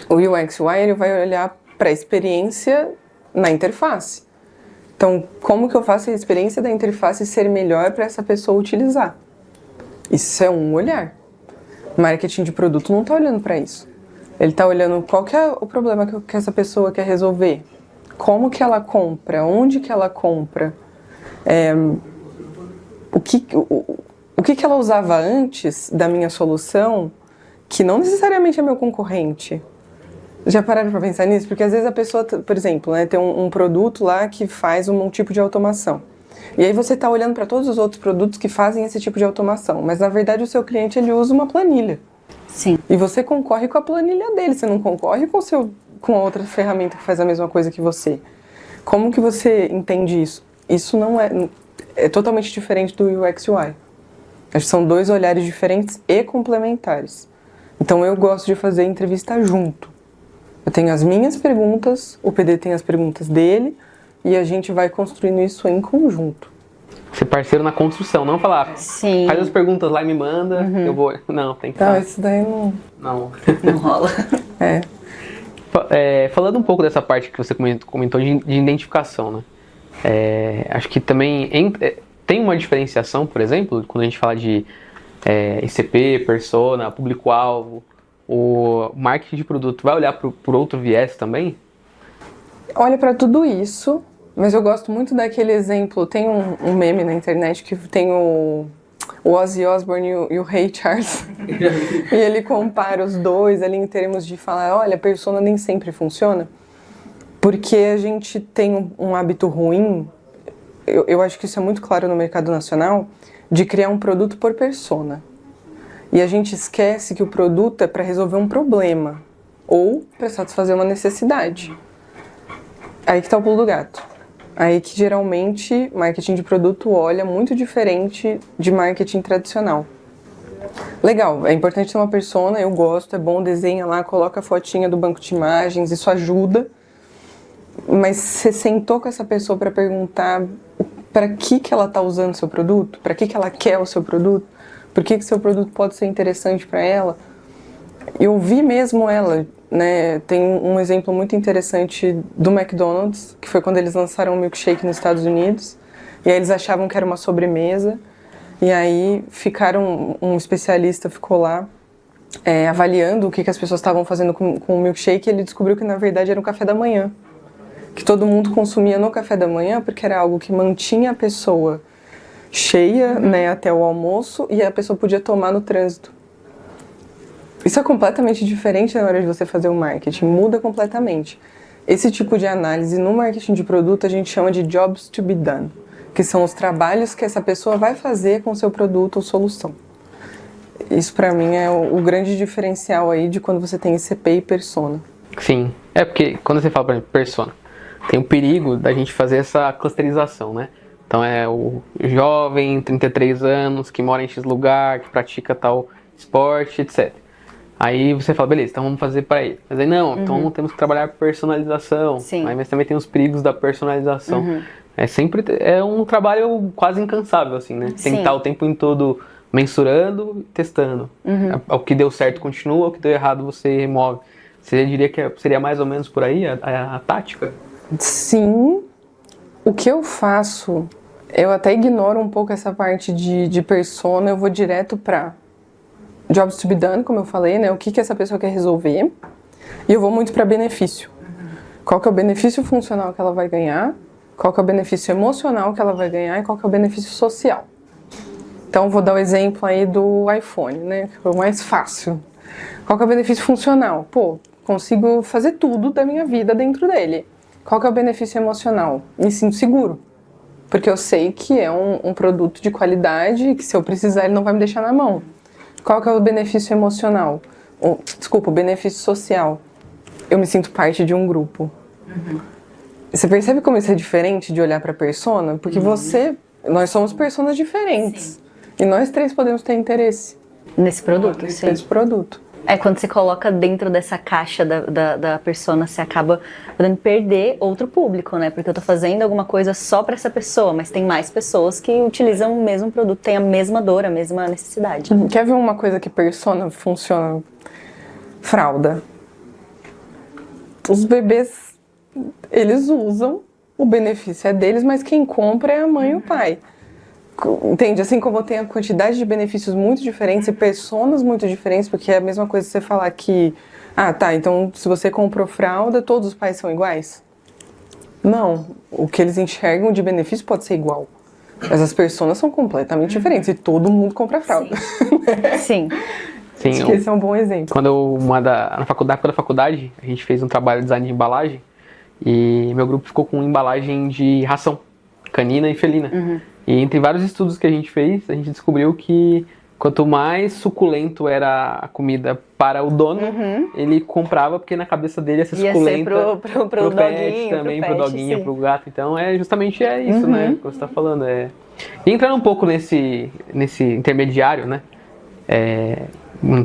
O UX UI ele vai olhar para a experiência na interface. Então, como que eu faço a experiência da interface ser melhor para essa pessoa utilizar? Isso é um olhar. Marketing de produto não está olhando para isso. Ele está olhando qual que é o problema que essa pessoa quer resolver. Como que ela compra, onde que ela compra, o que ela usava antes da minha solução, que não necessariamente é meu concorrente. Já pararam para pensar nisso? Porque às vezes a pessoa, por exemplo, né, tem um produto lá que faz um tipo de automação. E aí você está olhando para todos os outros produtos que fazem esse tipo de automação. Mas na verdade o seu cliente ele usa uma planilha. Sim. E você concorre com a planilha dele, você não concorre com a outra ferramenta que faz a mesma coisa que você. Como que você entende isso? Isso não é totalmente diferente do UX UI. Acho que são dois olhares diferentes e complementares. Então eu gosto de fazer entrevista junto. Eu tenho as minhas perguntas, o PD tem as perguntas dele e a gente vai construindo isso em conjunto. Ser parceiro na construção, não falar, Sim. Faz as perguntas lá e me manda, eu vou... Não, tem que Não, falar. isso daí não... Não rola. Falando um pouco dessa parte que você comentou de identificação, né? Acho que também tem uma diferenciação, por exemplo, quando a gente fala de ICP, persona, público-alvo, o marketing de produto vai olhar por outro viés também? Olha para tudo isso, mas eu gosto muito daquele exemplo, tem um meme na internet que tem o Ozzy Osbourne e o Ray Charles, e ele compara os dois ali em termos de falar, olha, a persona nem sempre funciona, porque a gente tem um hábito ruim, eu acho que isso é muito claro no mercado nacional, de criar um produto por persona. E a gente esquece que o produto é para resolver um problema ou para satisfazer uma necessidade. Aí que está o pulo do gato. Aí que geralmente marketing de produto olha muito diferente de marketing tradicional. Legal, é importante ter uma persona, eu gosto, é bom, desenha lá, coloca a fotinha do banco de imagens, isso ajuda. Mas você sentou com essa pessoa para perguntar para que ela está usando o seu produto? Para que ela quer o seu produto? Por que seu produto pode ser interessante para ela? Eu vi mesmo ela, né? Tem um exemplo muito interessante do McDonald's, que foi quando eles lançaram o milkshake nos Estados Unidos. E aí eles achavam que era uma sobremesa. E aí um especialista ficou lá avaliando o que as pessoas estavam fazendo com o milkshake. E ele descobriu que na verdade era um café da manhã. Que todo mundo consumia no café da manhã, porque era algo que mantinha a pessoa cheia, né, até o almoço, e a pessoa podia tomar no trânsito. Isso é completamente diferente na hora de você fazer o marketing, muda completamente. Esse tipo de análise no marketing de produto a gente chama de jobs to be done, que são os trabalhos que essa pessoa vai fazer com o seu produto ou solução. Isso para mim é o grande diferencial aí de quando você tem ICP e persona. Sim, porque quando você fala, por exemplo, persona, tem o perigo da gente fazer essa clusterização, né? Então é o jovem, 33 anos, que mora em X lugar, que pratica tal esporte, etc. Aí você fala, beleza, então vamos fazer para ele. Mas aí não, então temos que trabalhar personalização. Sim. Mas também tem os perigos da personalização. É um trabalho quase incansável, assim, né? Tem que estar o tempo em todo mensurando e testando. O que deu certo continua, o que deu errado você remove. Você diria que seria mais ou menos por aí a tática? Sim. O que eu faço, eu até ignoro um pouco essa parte de persona, eu vou direto para jobs to be done, como eu falei, né? O que essa pessoa quer resolver. E eu vou muito para benefício. Qual que é o benefício funcional que ela vai ganhar, qual que é o benefício emocional que ela vai ganhar e qual que é o benefício social. Então, vou dar o exemplo aí do iPhone, né? Que é o mais fácil. Qual que é o benefício funcional? Pô, consigo fazer tudo da minha vida dentro dele. Qual que é o benefício emocional? Me sinto seguro. Porque eu sei que é um produto de qualidade e que se eu precisar ele não vai me deixar na mão. Qual que é o benefício emocional? O benefício social. Eu me sinto parte de um grupo. Você percebe como isso é diferente de olhar para a persona? Porque nós somos personas diferentes. Sim. E nós três podemos ter interesse nesse produto, sim. Nesse produto. Quando você coloca dentro dessa caixa da persona, você acaba podendo perder outro público, né? Porque eu tô fazendo alguma coisa só para essa pessoa, mas tem mais pessoas que utilizam o mesmo produto, têm a mesma dor, a mesma necessidade. Quer ver uma coisa que persona funciona? Fralda. Os bebês, eles usam, o benefício é deles, mas quem compra é a mãe e o pai. Entende? Assim como tem a quantidade de benefícios muito diferentes e personas muito diferentes, porque é a mesma coisa você falar que então se você comprou fralda, todos os pais são iguais? Não. O que eles enxergam de benefício pode ser igual. Mas as personas são completamente diferentes e todo mundo compra fralda. Sim. Sim. Acho que esse é um bom exemplo. Quando na época da faculdade, a gente fez um trabalho de design de embalagem e meu grupo ficou com embalagem de ração, canina e felina. E entre vários estudos que a gente fez, a gente descobriu que quanto mais suculento era a comida para o dono, ele comprava, porque na cabeça dele ia ser suculenta pro pet doguinho, também, pro pet, doguinho, sim. pro gato. Então justamente isso, né, que você está falando. E entrando um pouco nesse intermediário, né,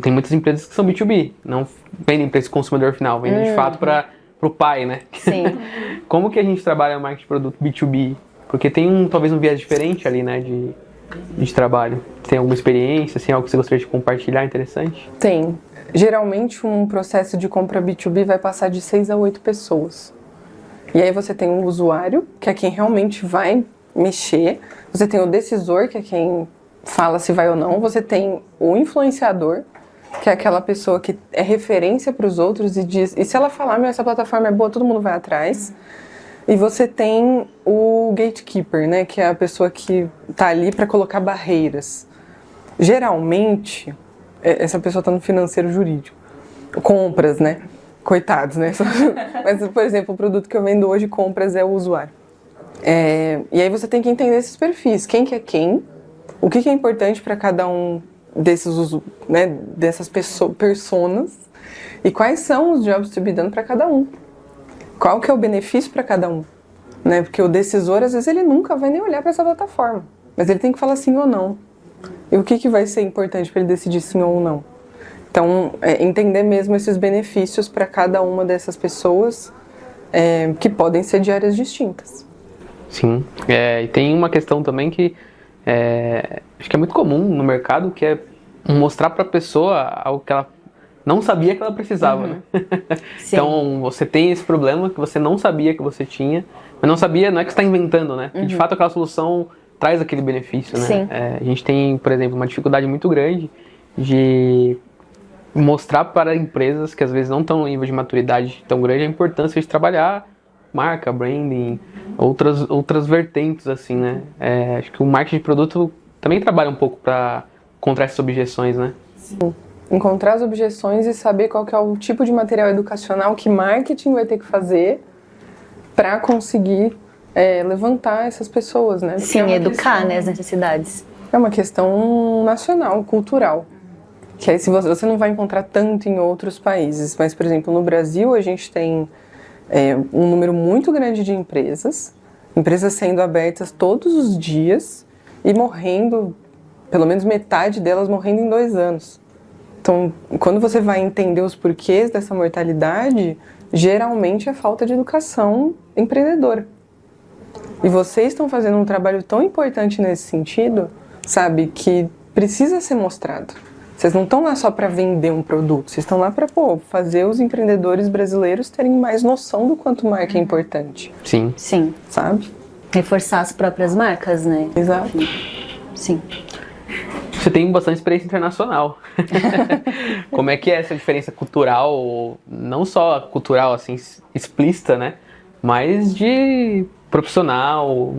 tem muitas empresas que são B2B, não vendem para esse consumidor final, vendem de fato para o pai, né? Sim. Como que a gente trabalha o marketing de produto B2B? Porque tem talvez um viés diferente ali, né, de trabalho. Tem alguma experiência, assim, algo que você gostaria de compartilhar interessante? Tem. Geralmente um processo de compra B2B vai passar de 6 a 8 pessoas. E aí você tem um usuário, que é quem realmente vai mexer. Você tem o decisor, que é quem fala se vai ou não. Você tem o influenciador, que é aquela pessoa que é referência para os outros e diz... E se ela falar, essa plataforma é boa, todo mundo vai atrás. E você tem o gatekeeper, né, que é a pessoa que está ali para colocar barreiras. Geralmente, essa pessoa está no financeiro jurídico. Compras, né? Coitados, né? Mas, por exemplo, o produto que eu vendo hoje, compras, é o usuário. E aí você tem que entender esses perfis. Quem que é quem? O que é importante para cada um dessas personas? E quais são os jobs to be done para cada um? Qual que é o benefício para cada um? Né? Porque o decisor, às vezes, ele nunca vai nem olhar para essa plataforma. Mas ele tem que falar sim ou não. E o que vai ser importante para ele decidir sim ou não? Então, entender mesmo esses benefícios para cada uma dessas pessoas que podem ser de áreas distintas. Sim, e tem uma questão também que acho que é muito comum no mercado, que é mostrar para a pessoa algo que ela não sabia que ela precisava, né? Então, você tem esse problema que você não sabia que você tinha, mas não sabia, não é que você está inventando, né? Que de fato aquela solução traz aquele benefício, né? Sim. A gente tem, por exemplo, uma dificuldade muito grande de mostrar para empresas que às vezes não estão no nível de maturidade tão grande a importância de trabalhar marca, branding, outras vertentes, assim, né? Acho que o marketing de produto também trabalha um pouco para contra essas objeções, né? Sim. Encontrar as objeções e saber qual que é o tipo de material educacional que marketing vai ter que fazer para conseguir levantar essas pessoas, né? Porque Sim, educar, né, as necessidades. É uma questão nacional, cultural. Que aí você não vai encontrar tanto em outros países. Mas, por exemplo, no Brasil a gente tem um número muito grande de empresas sendo abertas todos os dias e morrendo, pelo menos metade delas morrendo em 2 anos. Então, quando você vai entender os porquês dessa mortalidade, geralmente é falta de educação empreendedora. E vocês estão fazendo um trabalho tão importante nesse sentido, sabe, que precisa ser mostrado. Vocês não estão lá só para vender um produto, vocês estão lá para fazer os empreendedores brasileiros terem mais noção do quanto marca é importante. Sim. Sim. Sabe? Reforçar as próprias marcas, né? Exato. Sim. Você tem bastante experiência internacional. Como é que é essa diferença cultural, não só cultural, assim, explícita, né? Mas de profissional,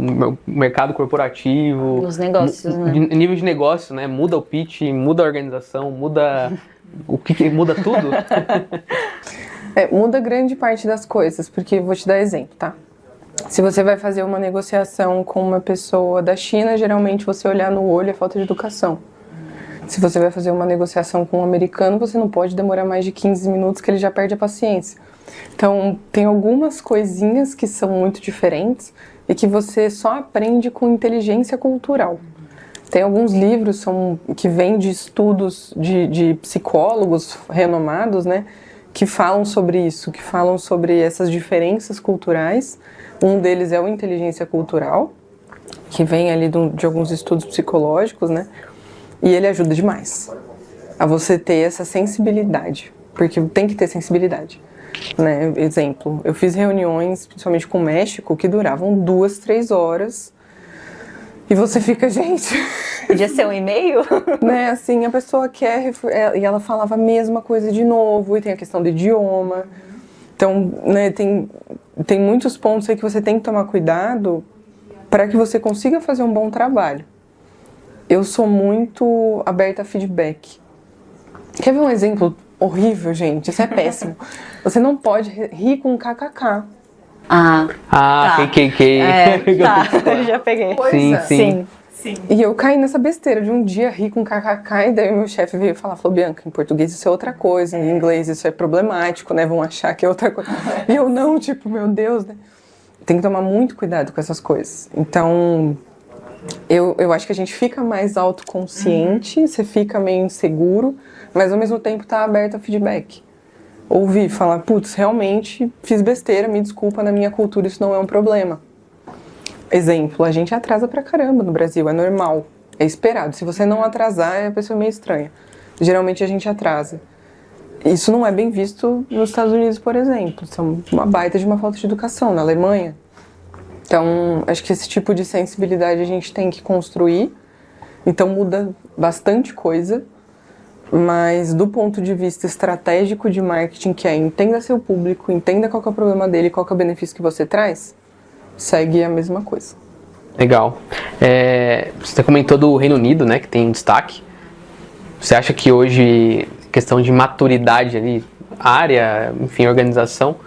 mercado corporativo. Os negócios, né? Nível de negócio, né? Muda o pitch, muda a organização, muda... muda tudo? Muda grande parte das coisas, porque vou te dar exemplo, tá? Se você vai fazer uma negociação com uma pessoa da China, geralmente você olhar no olho é falta de educação. Se você vai fazer uma negociação com um americano, você não pode demorar mais de 15 minutos que ele já perde a paciência. Então, tem algumas coisinhas que são muito diferentes e que você só aprende com inteligência cultural. Tem alguns livros que vêm de estudos de psicólogos renomados, né, que falam sobre isso, que falam sobre essas diferenças culturais. Um deles é o Inteligência Cultural, que vem ali de alguns estudos psicológicos, né? E ele ajuda demais a você ter essa sensibilidade, porque tem que ter sensibilidade, né? Exemplo, eu fiz reuniões, principalmente com o México, que duravam 2, 3 horas, e você fica, gente... Podia ser um e-mail? Né, assim, a pessoa quer, e ela falava a mesma coisa de novo, e tem a questão do idioma. Então, né, tem muitos pontos aí que você tem que tomar cuidado para que você consiga fazer um bom trabalho. Eu sou muito aberta a feedback. Quer ver um exemplo horrível, gente? Isso é péssimo. Você não pode rir com kkk. Tá. KKK. Eu já peguei. Sim. E eu caí nessa besteira de um dia rir com kkk, e daí meu chefe veio falar, falou, Bianca, em português isso é outra coisa, em inglês isso é problemático, né, vão achar que é outra coisa. E eu não, tipo, meu Deus, né. Tem que tomar muito cuidado com essas coisas. Então, eu acho que a gente fica mais autoconsciente, você fica meio inseguro, mas ao mesmo tempo tá aberto a feedback. Ouvir, falar, putz, realmente fiz besteira, me desculpa, na minha cultura isso não é um problema. Exemplo, a gente atrasa pra caramba no Brasil, é normal, é esperado. Se você não atrasar, é a pessoa meio estranha. Geralmente a gente atrasa. Isso não é bem visto nos Estados Unidos, por exemplo. São uma baita de uma falta de educação. Na Alemanha. Então, acho que esse tipo de sensibilidade a gente tem que construir. Então, muda bastante coisa. Mas, do ponto de vista estratégico de marketing, que é entenda seu público, entenda qual que é o problema dele, qual que é o benefício que você traz, segue a mesma coisa. Legal. Você comentou do Reino Unido, né, que tem um destaque. Você acha que hoje, questão de maturidade ali, área, enfim, organização,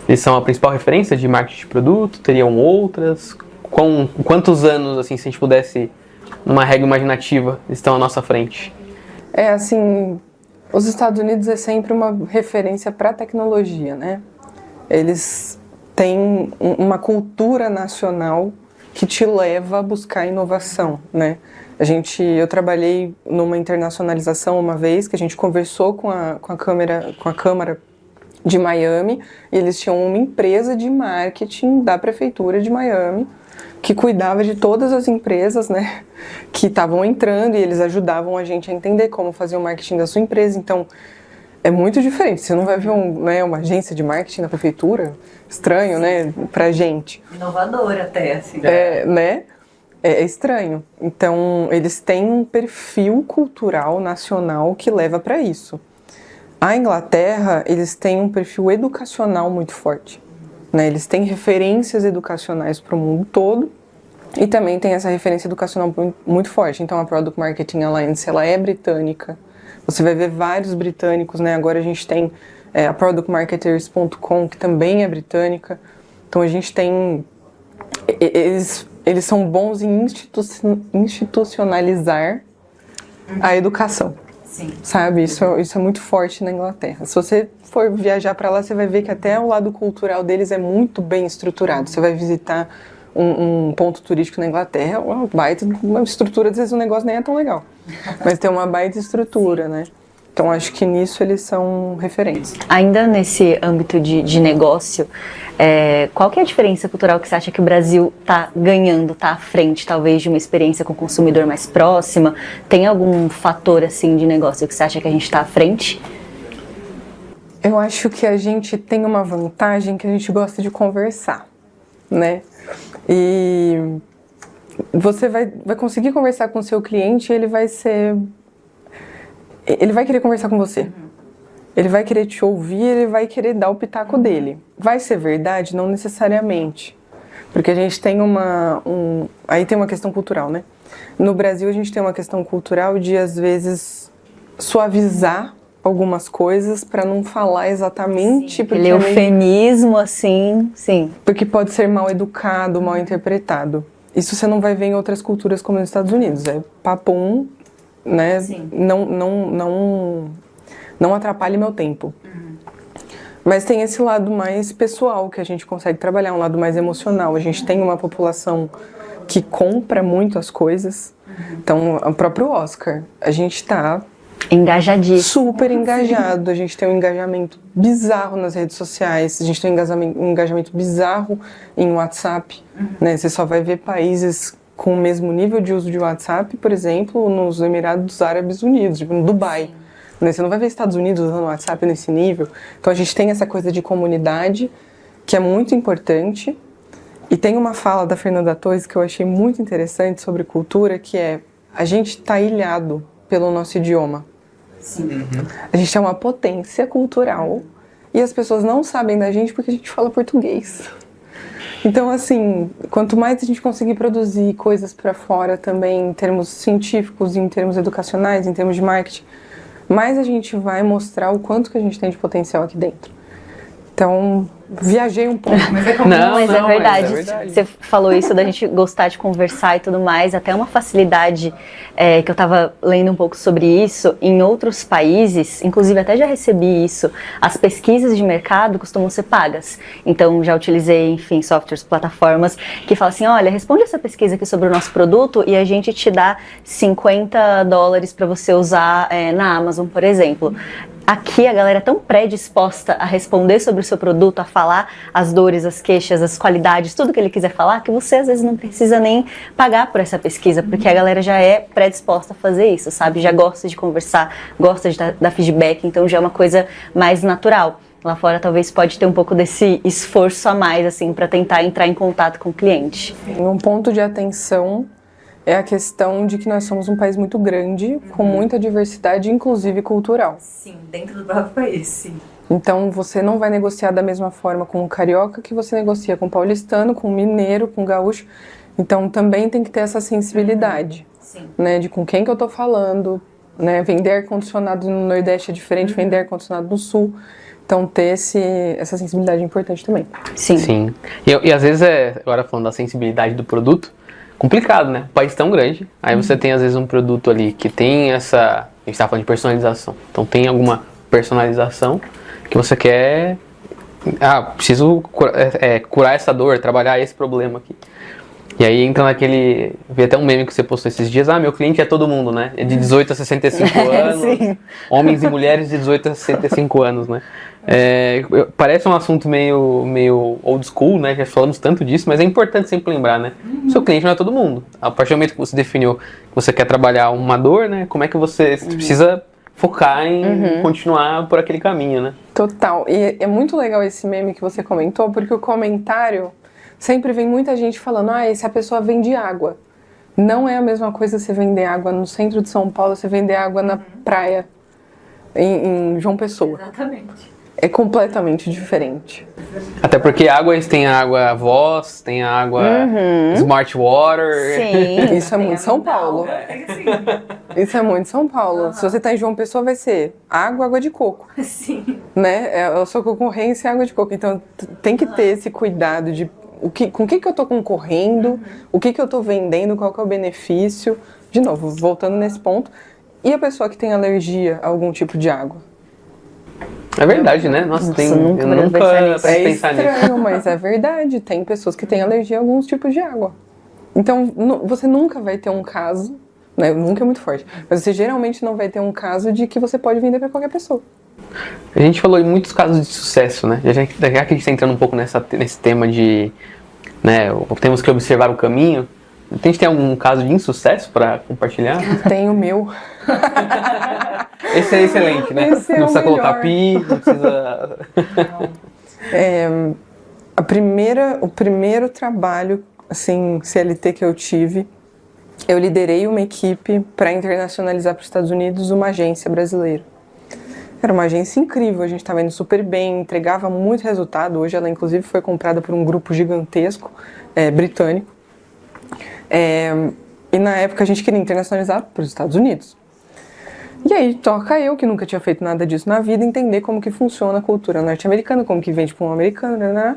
eles são a principal referência de marketing de produto? Teriam outras? Quantos anos, assim, se a gente pudesse, numa regra imaginativa, estão à nossa frente? Assim, os Estados Unidos é sempre uma referência para a tecnologia, né? Eles têm uma cultura nacional que te leva a buscar inovação, né? Eu trabalhei numa internacionalização uma vez, que a gente conversou com a Câmara de Miami, e eles tinham uma empresa de marketing da prefeitura de Miami, que cuidava de todas as empresas, né, que estavam entrando, e eles ajudavam a gente a entender como fazer o marketing da sua empresa. Então, é muito diferente. Você não vai ver uma agência de marketing na prefeitura, estranho, né, pra gente. Inovador até, assim. Né? É estranho. Então, eles têm um perfil cultural nacional que leva para isso. A Inglaterra, eles têm um perfil educacional muito forte, né? Eles têm referências educacionais para o mundo todo e também tem essa referência educacional muito forte. Então, a Product Marketing Alliance, ela é britânica. Você vai ver vários britânicos, né? Agora a gente tem a productmarketers.com, que também é britânica. Então, a gente tem... Eles são bons em institucionalizar a educação. Sim. Sabe? Isso é muito forte na Inglaterra. Se você for viajar para lá, você vai ver que até o lado cultural deles é muito bem estruturado. Você vai visitar um ponto turístico na Inglaterra, uma estrutura, às vezes o negócio nem é tão legal. Mas tem uma baita estrutura, né? Então, acho que nisso eles são referentes. Ainda nesse âmbito de negócio, qual que é a diferença cultural que você acha que o Brasil está ganhando, está à frente, talvez, de uma experiência com o consumidor mais próxima? Tem algum fator, assim, de negócio que você acha que a gente está à frente? Eu acho que a gente tem uma vantagem que a gente gosta de conversar, né? E você vai conseguir conversar com o seu cliente e ele vai querer conversar com você. Ele vai querer te ouvir, ele vai querer dar o pitaco dele. Vai ser verdade? Não necessariamente. Porque a gente tem aí tem uma questão cultural, né? No Brasil a gente tem uma questão cultural de, às vezes, suavizar algumas coisas para não falar exatamente... Sim, aquele eufemismo, assim, sim. Porque pode ser mal educado, mal interpretado. Isso você não vai ver em outras culturas como nos Estados Unidos. É papum, né? Sim. Não atrapalhe meu tempo. Mas tem esse lado mais pessoal que a gente consegue trabalhar, um lado mais emocional. A gente tem uma população que compra muito as coisas. Então, o próprio Oscar, a gente está engajadíssimo. Super engajado. A gente tem um engajamento bizarro nas redes sociais. A gente tem um engajamento bizarro em WhatsApp. Né? Você só vai ver países com o mesmo nível de uso de WhatsApp, por exemplo, nos Emirados Árabes Unidos, tipo, no Dubai. Né? Você não vai ver Estados Unidos usando WhatsApp nesse nível. Então a gente tem essa coisa de comunidade que é muito importante. E tem uma fala da Fernanda Torres que eu achei muito interessante sobre cultura, que é: a gente está ilhado pelo nosso idioma. Sim. A gente é uma potência cultural e as pessoas não sabem da gente porque a gente fala português. Então, assim, quanto mais a gente conseguir produzir coisas para fora também, em termos científicos, em termos educacionais, em termos de marketing, mais a gente vai mostrar o quanto que a gente tem de potencial aqui dentro. Então, viajei um pouco. Mas é verdade. Você falou isso da gente gostar de conversar e tudo mais, até uma facilidade que eu estava lendo um pouco sobre isso. Em outros países, inclusive até já recebi isso, as pesquisas de mercado costumam ser pagas. Então, já utilizei, enfim, softwares, plataformas que falam assim: olha, responde essa pesquisa aqui sobre o nosso produto e a gente te dá $50 para você usar na Amazon, por exemplo. Aqui a galera é tão predisposta a responder sobre o seu produto, a falar as dores, as queixas, as qualidades, tudo que ele quiser falar, que você às vezes não precisa nem pagar por essa pesquisa, porque a galera já é predisposta a fazer isso, sabe? Já gosta de conversar, gosta de dar feedback, então já é uma coisa mais natural. Lá fora talvez pode ter um pouco desse esforço a mais, assim, para tentar entrar em contato com o cliente. Um ponto de atenção é a questão de que nós somos um país muito grande, com muita diversidade, inclusive cultural. Sim, dentro do próprio país, sim. Então, você não vai negociar da mesma forma com o carioca que você negocia com o paulistano, com o mineiro, com o gaúcho. Então, também tem que ter essa sensibilidade, né, de com quem que eu tô falando, né? Vender ar-condicionado no Nordeste é diferente de vender ar-condicionado no Sul. Então, ter essa sensibilidade é importante também. Sim. E às vezes, agora falando da sensibilidade do produto, complicado, né? O país tão grande, aí você tem às vezes um produto ali que tem essa... A gente tá falando de personalização. Então tem alguma personalização que você quer... preciso curar essa dor, trabalhar esse problema aqui. E aí entra naquele... Vi até um meme que você postou esses dias. Meu cliente é todo mundo, né? É de 18 a 65 anos. Homens e mulheres de 18 a 65 anos, né? Parece um assunto meio old school, né? Já falamos tanto disso, mas é importante sempre lembrar, né? Seu cliente não é todo mundo. A partir do momento que você definiu que você quer trabalhar uma dor, né? Como é que você precisa focar em continuar por aquele caminho, né? Total. E é muito legal esse meme que você comentou, porque o comentário sempre vem muita gente falando, se a pessoa vende água. Não é a mesma coisa você vender água no centro de São Paulo, você vender água na praia em João Pessoa. Exatamente. É completamente diferente. Até porque tem a água Voz, tem a água Smart Water. Sim. Isso é muito São Paulo. Isso é muito São Paulo. Se você tá em João Pessoa, vai ser água de coco. Sim. Né? A sua concorrência é água de coco. Então tem que ter esse cuidado de com o que eu tô concorrendo, o que eu tô vendendo, qual que é o benefício. De novo, voltando nesse ponto. E a pessoa que tem alergia a algum tipo de água? É verdade, né? Nossa, eu nunca É pensar nisso. estranho, mas é verdade. Tem pessoas que têm alergia a alguns tipos de água. Então, você nunca vai ter um caso, né? Nunca é muito forte, mas você geralmente não vai ter um caso de que você pode vender para qualquer pessoa. A gente falou em muitos casos de sucesso, né? Já que a gente está entrando um pouco nesse tema de, né, temos que observar o caminho. A gente tem algum caso de insucesso para compartilhar? Tem o meu. Esse é excelente, né? Esse é não precisa o colocar melhor. pi, não precisa... O primeiro trabalho, assim, CLT que eu tive, eu liderei uma equipe para internacionalizar para os Estados Unidos uma agência brasileira. Era uma agência incrível, a gente estava indo super bem, entregava muito resultado. Hoje ela, inclusive, foi comprada por um grupo gigantesco britânico. E na época a gente queria internacionalizar para os Estados Unidos. E aí toca eu, que nunca tinha feito nada disso na vida, entender como que funciona a cultura norte-americana, como que vende para um americano, né?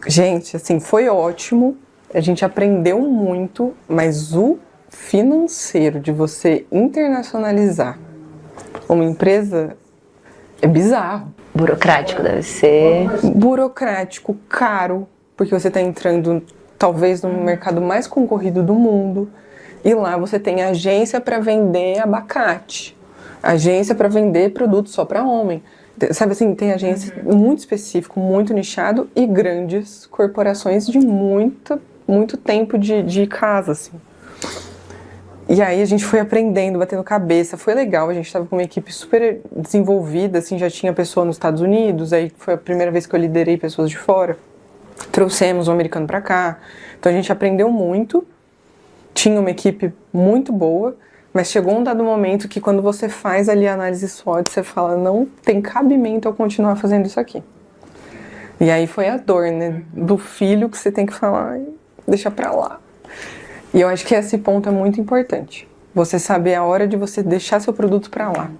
Gente, assim, foi ótimo, a gente aprendeu muito, mas o financeiro de você internacionalizar uma empresa é bizarro. Burocrático deve ser. Burocrático, caro, porque você está entrando talvez no mercado mais concorrido do mundo, e lá você tem agência para vender abacate, agência para vender produtos só para homem. Sabe assim, tem agência muito específico, muito nichado, e grandes corporações de muito tempo de casa, assim. E aí a gente foi aprendendo, batendo cabeça, foi legal, a gente estava com uma equipe super desenvolvida, assim, já tinha pessoa nos Estados Unidos, aí foi a primeira vez que eu liderei pessoas de fora, trouxemos um americano para cá, então a gente aprendeu muito, tinha uma equipe muito boa, mas chegou um dado momento que quando você faz ali a análise SWOT, você fala, não tem cabimento eu continuar fazendo isso aqui. E aí foi a dor, né, do filho que você tem que falar, deixa pra lá. E eu acho que esse ponto é muito importante. Você saber a hora de você deixar seu produto pra lá.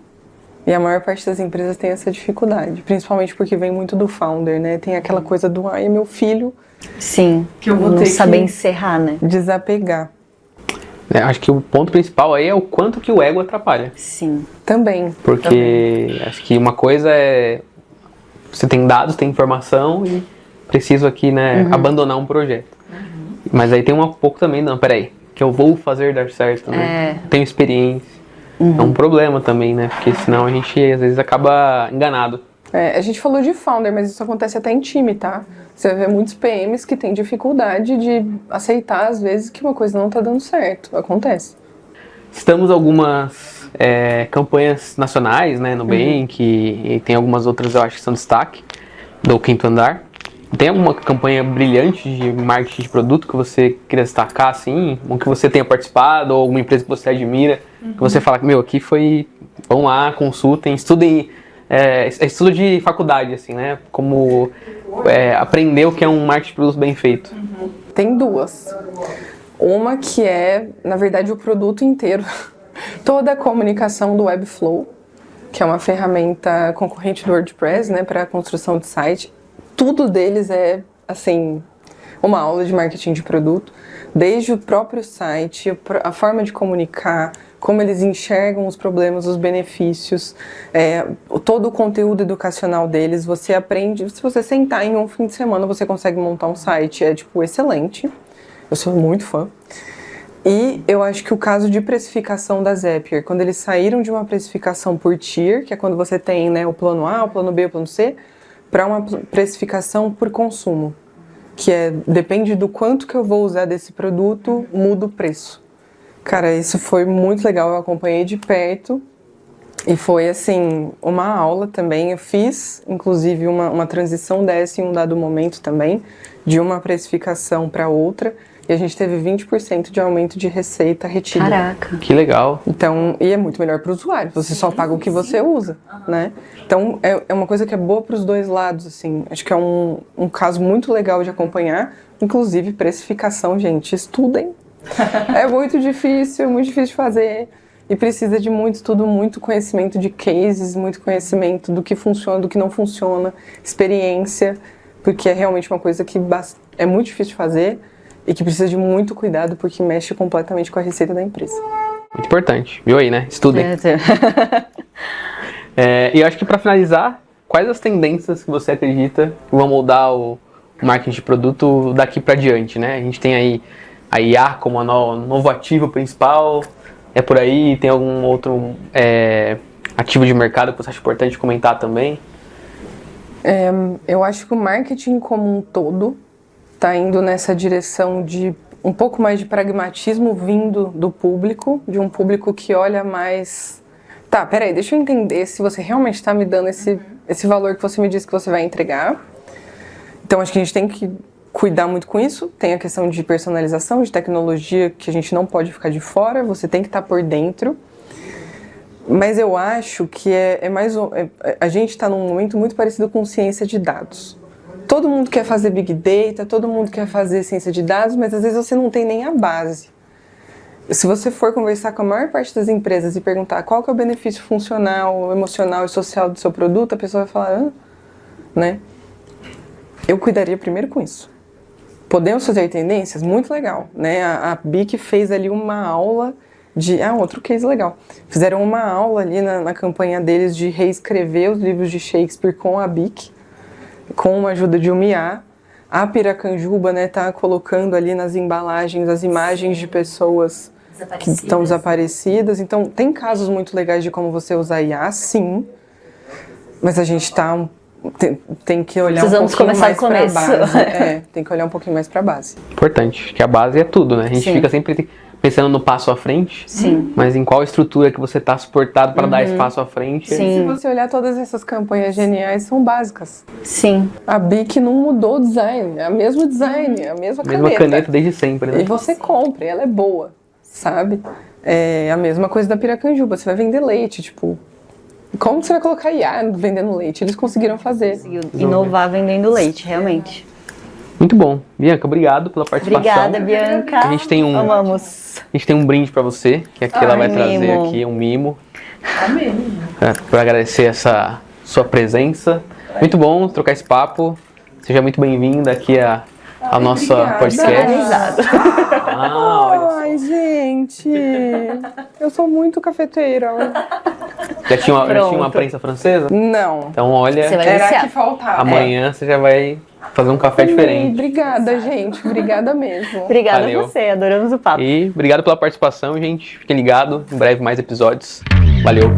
E a maior parte das empresas tem essa dificuldade, principalmente porque vem muito do founder, né? Tem aquela coisa do, é meu filho. Sim, que eu vou não ter saber que encerrar, né? Desapegar. Acho que o ponto principal aí é o quanto que o ego atrapalha. Sim. Também. Porque acho que uma coisa é... Você tem dados, tem informação e preciso aqui, né, abandonar um projeto. Mas aí tem um pouco também, não, peraí, que eu vou fazer dar certo, né? Tenho experiência. É um problema também, né? Porque senão a gente às vezes acaba enganado. A gente falou de founder, mas isso acontece até em time, tá? Você vê muitos PMs que têm dificuldade de aceitar, às vezes, que uma coisa não tá dando certo. Acontece. Estamos algumas campanhas nacionais, né, Nubank, e tem algumas outras, eu acho que são destaque, do Quinto Andar. Tem alguma campanha brilhante de marketing de produto que você queria destacar, assim? Ou que você tenha participado, ou alguma empresa que você admira, que você fala, meu, aqui foi... Vão lá, consultem, estudem... É estudo de faculdade, assim, né? Como aprender o que é um marketing de produto bem feito. Tem duas. Uma que é, na verdade, o produto inteiro. Toda a comunicação do Webflow, que é uma ferramenta concorrente do WordPress, né, para a construção de site. Tudo deles é, assim, uma aula de marketing de produto. Desde o próprio site, a forma de comunicar, como eles enxergam os problemas, os benefícios, todo o conteúdo educacional deles, você aprende. Se você sentar em um fim de semana, você consegue montar um site, excelente. Eu sou muito fã. E eu acho que o caso de precificação da Zapier, quando eles saíram de uma precificação por tier, que é quando você tem, né, o plano A, o plano B, o plano C, para uma precificação por consumo, que depende do quanto que eu vou usar desse produto, muda o preço. Cara, isso foi muito legal, eu acompanhei de perto e foi, assim, uma aula também. Eu fiz, inclusive, uma transição dessa em um dado momento também, de uma precificação para outra, e a gente teve 20% de aumento de receita retida. Caraca. Que legal. Então, e é muito melhor para o usuário, você só paga o que você usa, né? Então, é uma coisa que é boa para os dois lados, assim. Acho que é um caso muito legal de acompanhar, inclusive precificação, gente, estudem. É muito difícil de fazer e precisa de muito estudo, muito conhecimento de cases, muito conhecimento do que funciona, do que não funciona, experiência, porque é realmente uma coisa que é muito difícil de fazer e que precisa de muito cuidado porque mexe completamente com a receita da empresa. Muito importante. Viu aí, né? Estudem. E eu acho que para finalizar, quais as tendências que você acredita que vão moldar o marketing de produto daqui para diante, né? A gente tem aí a IA como a novo ativo principal. É por aí? Tem algum outro ativo de mercado que você acha importante comentar também? Eu acho que o marketing como um todo está indo nessa direção de um pouco mais de pragmatismo vindo do público, de um público que olha mais... Tá, peraí, deixa eu entender se você realmente está me dando esse valor que você me disse que você vai entregar. Então, acho que a gente tem que cuidar muito com isso. Tem a questão de personalização, de tecnologia, que a gente não pode ficar de fora, você tem que estar por dentro. Mas eu acho que a gente está num momento muito parecido com ciência de dados. Todo mundo quer fazer Big Data, todo mundo quer fazer ciência de dados, mas às vezes você não tem nem a base. Se você for conversar com a maior parte das empresas e perguntar qual que é o benefício funcional, emocional e social do seu produto, a pessoa vai falar, né? Eu cuidaria primeiro com isso. Podemos fazer tendências? Muito legal, né? A BIC fez ali uma aula de... outro case legal. Fizeram uma aula ali na campanha deles de reescrever os livros de Shakespeare com a BIC, com a ajuda de uma IA. A Piracanjuba, né, tá colocando ali nas embalagens as imagens de pessoas que estão desaparecidas. Então, tem casos muito legais de como você usar IA, sim. Mas a gente tem que olhar um pouquinho mais para a base. Tem que olhar um pouquinho mais para a base. Importante, que a base é tudo, né? A gente fica sempre pensando no passo à frente, mas em qual estrutura que você está suportado para dar esse passo à frente. Sim. Se você olhar todas essas campanhas geniais, são básicas. Sim. A BIC não mudou o design, é o mesmo design, a mesma caneta. Mesma caneta desde sempre, né? E você compra, ela é boa, sabe? É a mesma coisa da Piracanjuba, você vai vender leite, tipo... Como você vai colocar IA vendendo leite? Eles conseguiram fazer. Conseguiu inovar vendendo leite, realmente. Muito bom. Bianca, obrigado pela participação. Obrigada, Bianca. A gente tem Amamos. A gente tem um brinde pra você, que aqui ela vai trazer aqui, um mimo. Pra agradecer essa sua presença. Muito bom trocar esse papo. Seja muito bem-vinda aqui ao nosso podcast. Ai, gente. Eu sou muito cafeteira. Já tinha uma prensa francesa? Não. Então, olha, era que faltava. Amanhã você já vai fazer um café diferente. Obrigada, gente. Obrigada mesmo. Obrigada a você. Adoramos o papo. E obrigado pela participação, gente. Fiquem ligados. Em breve mais episódios. Valeu.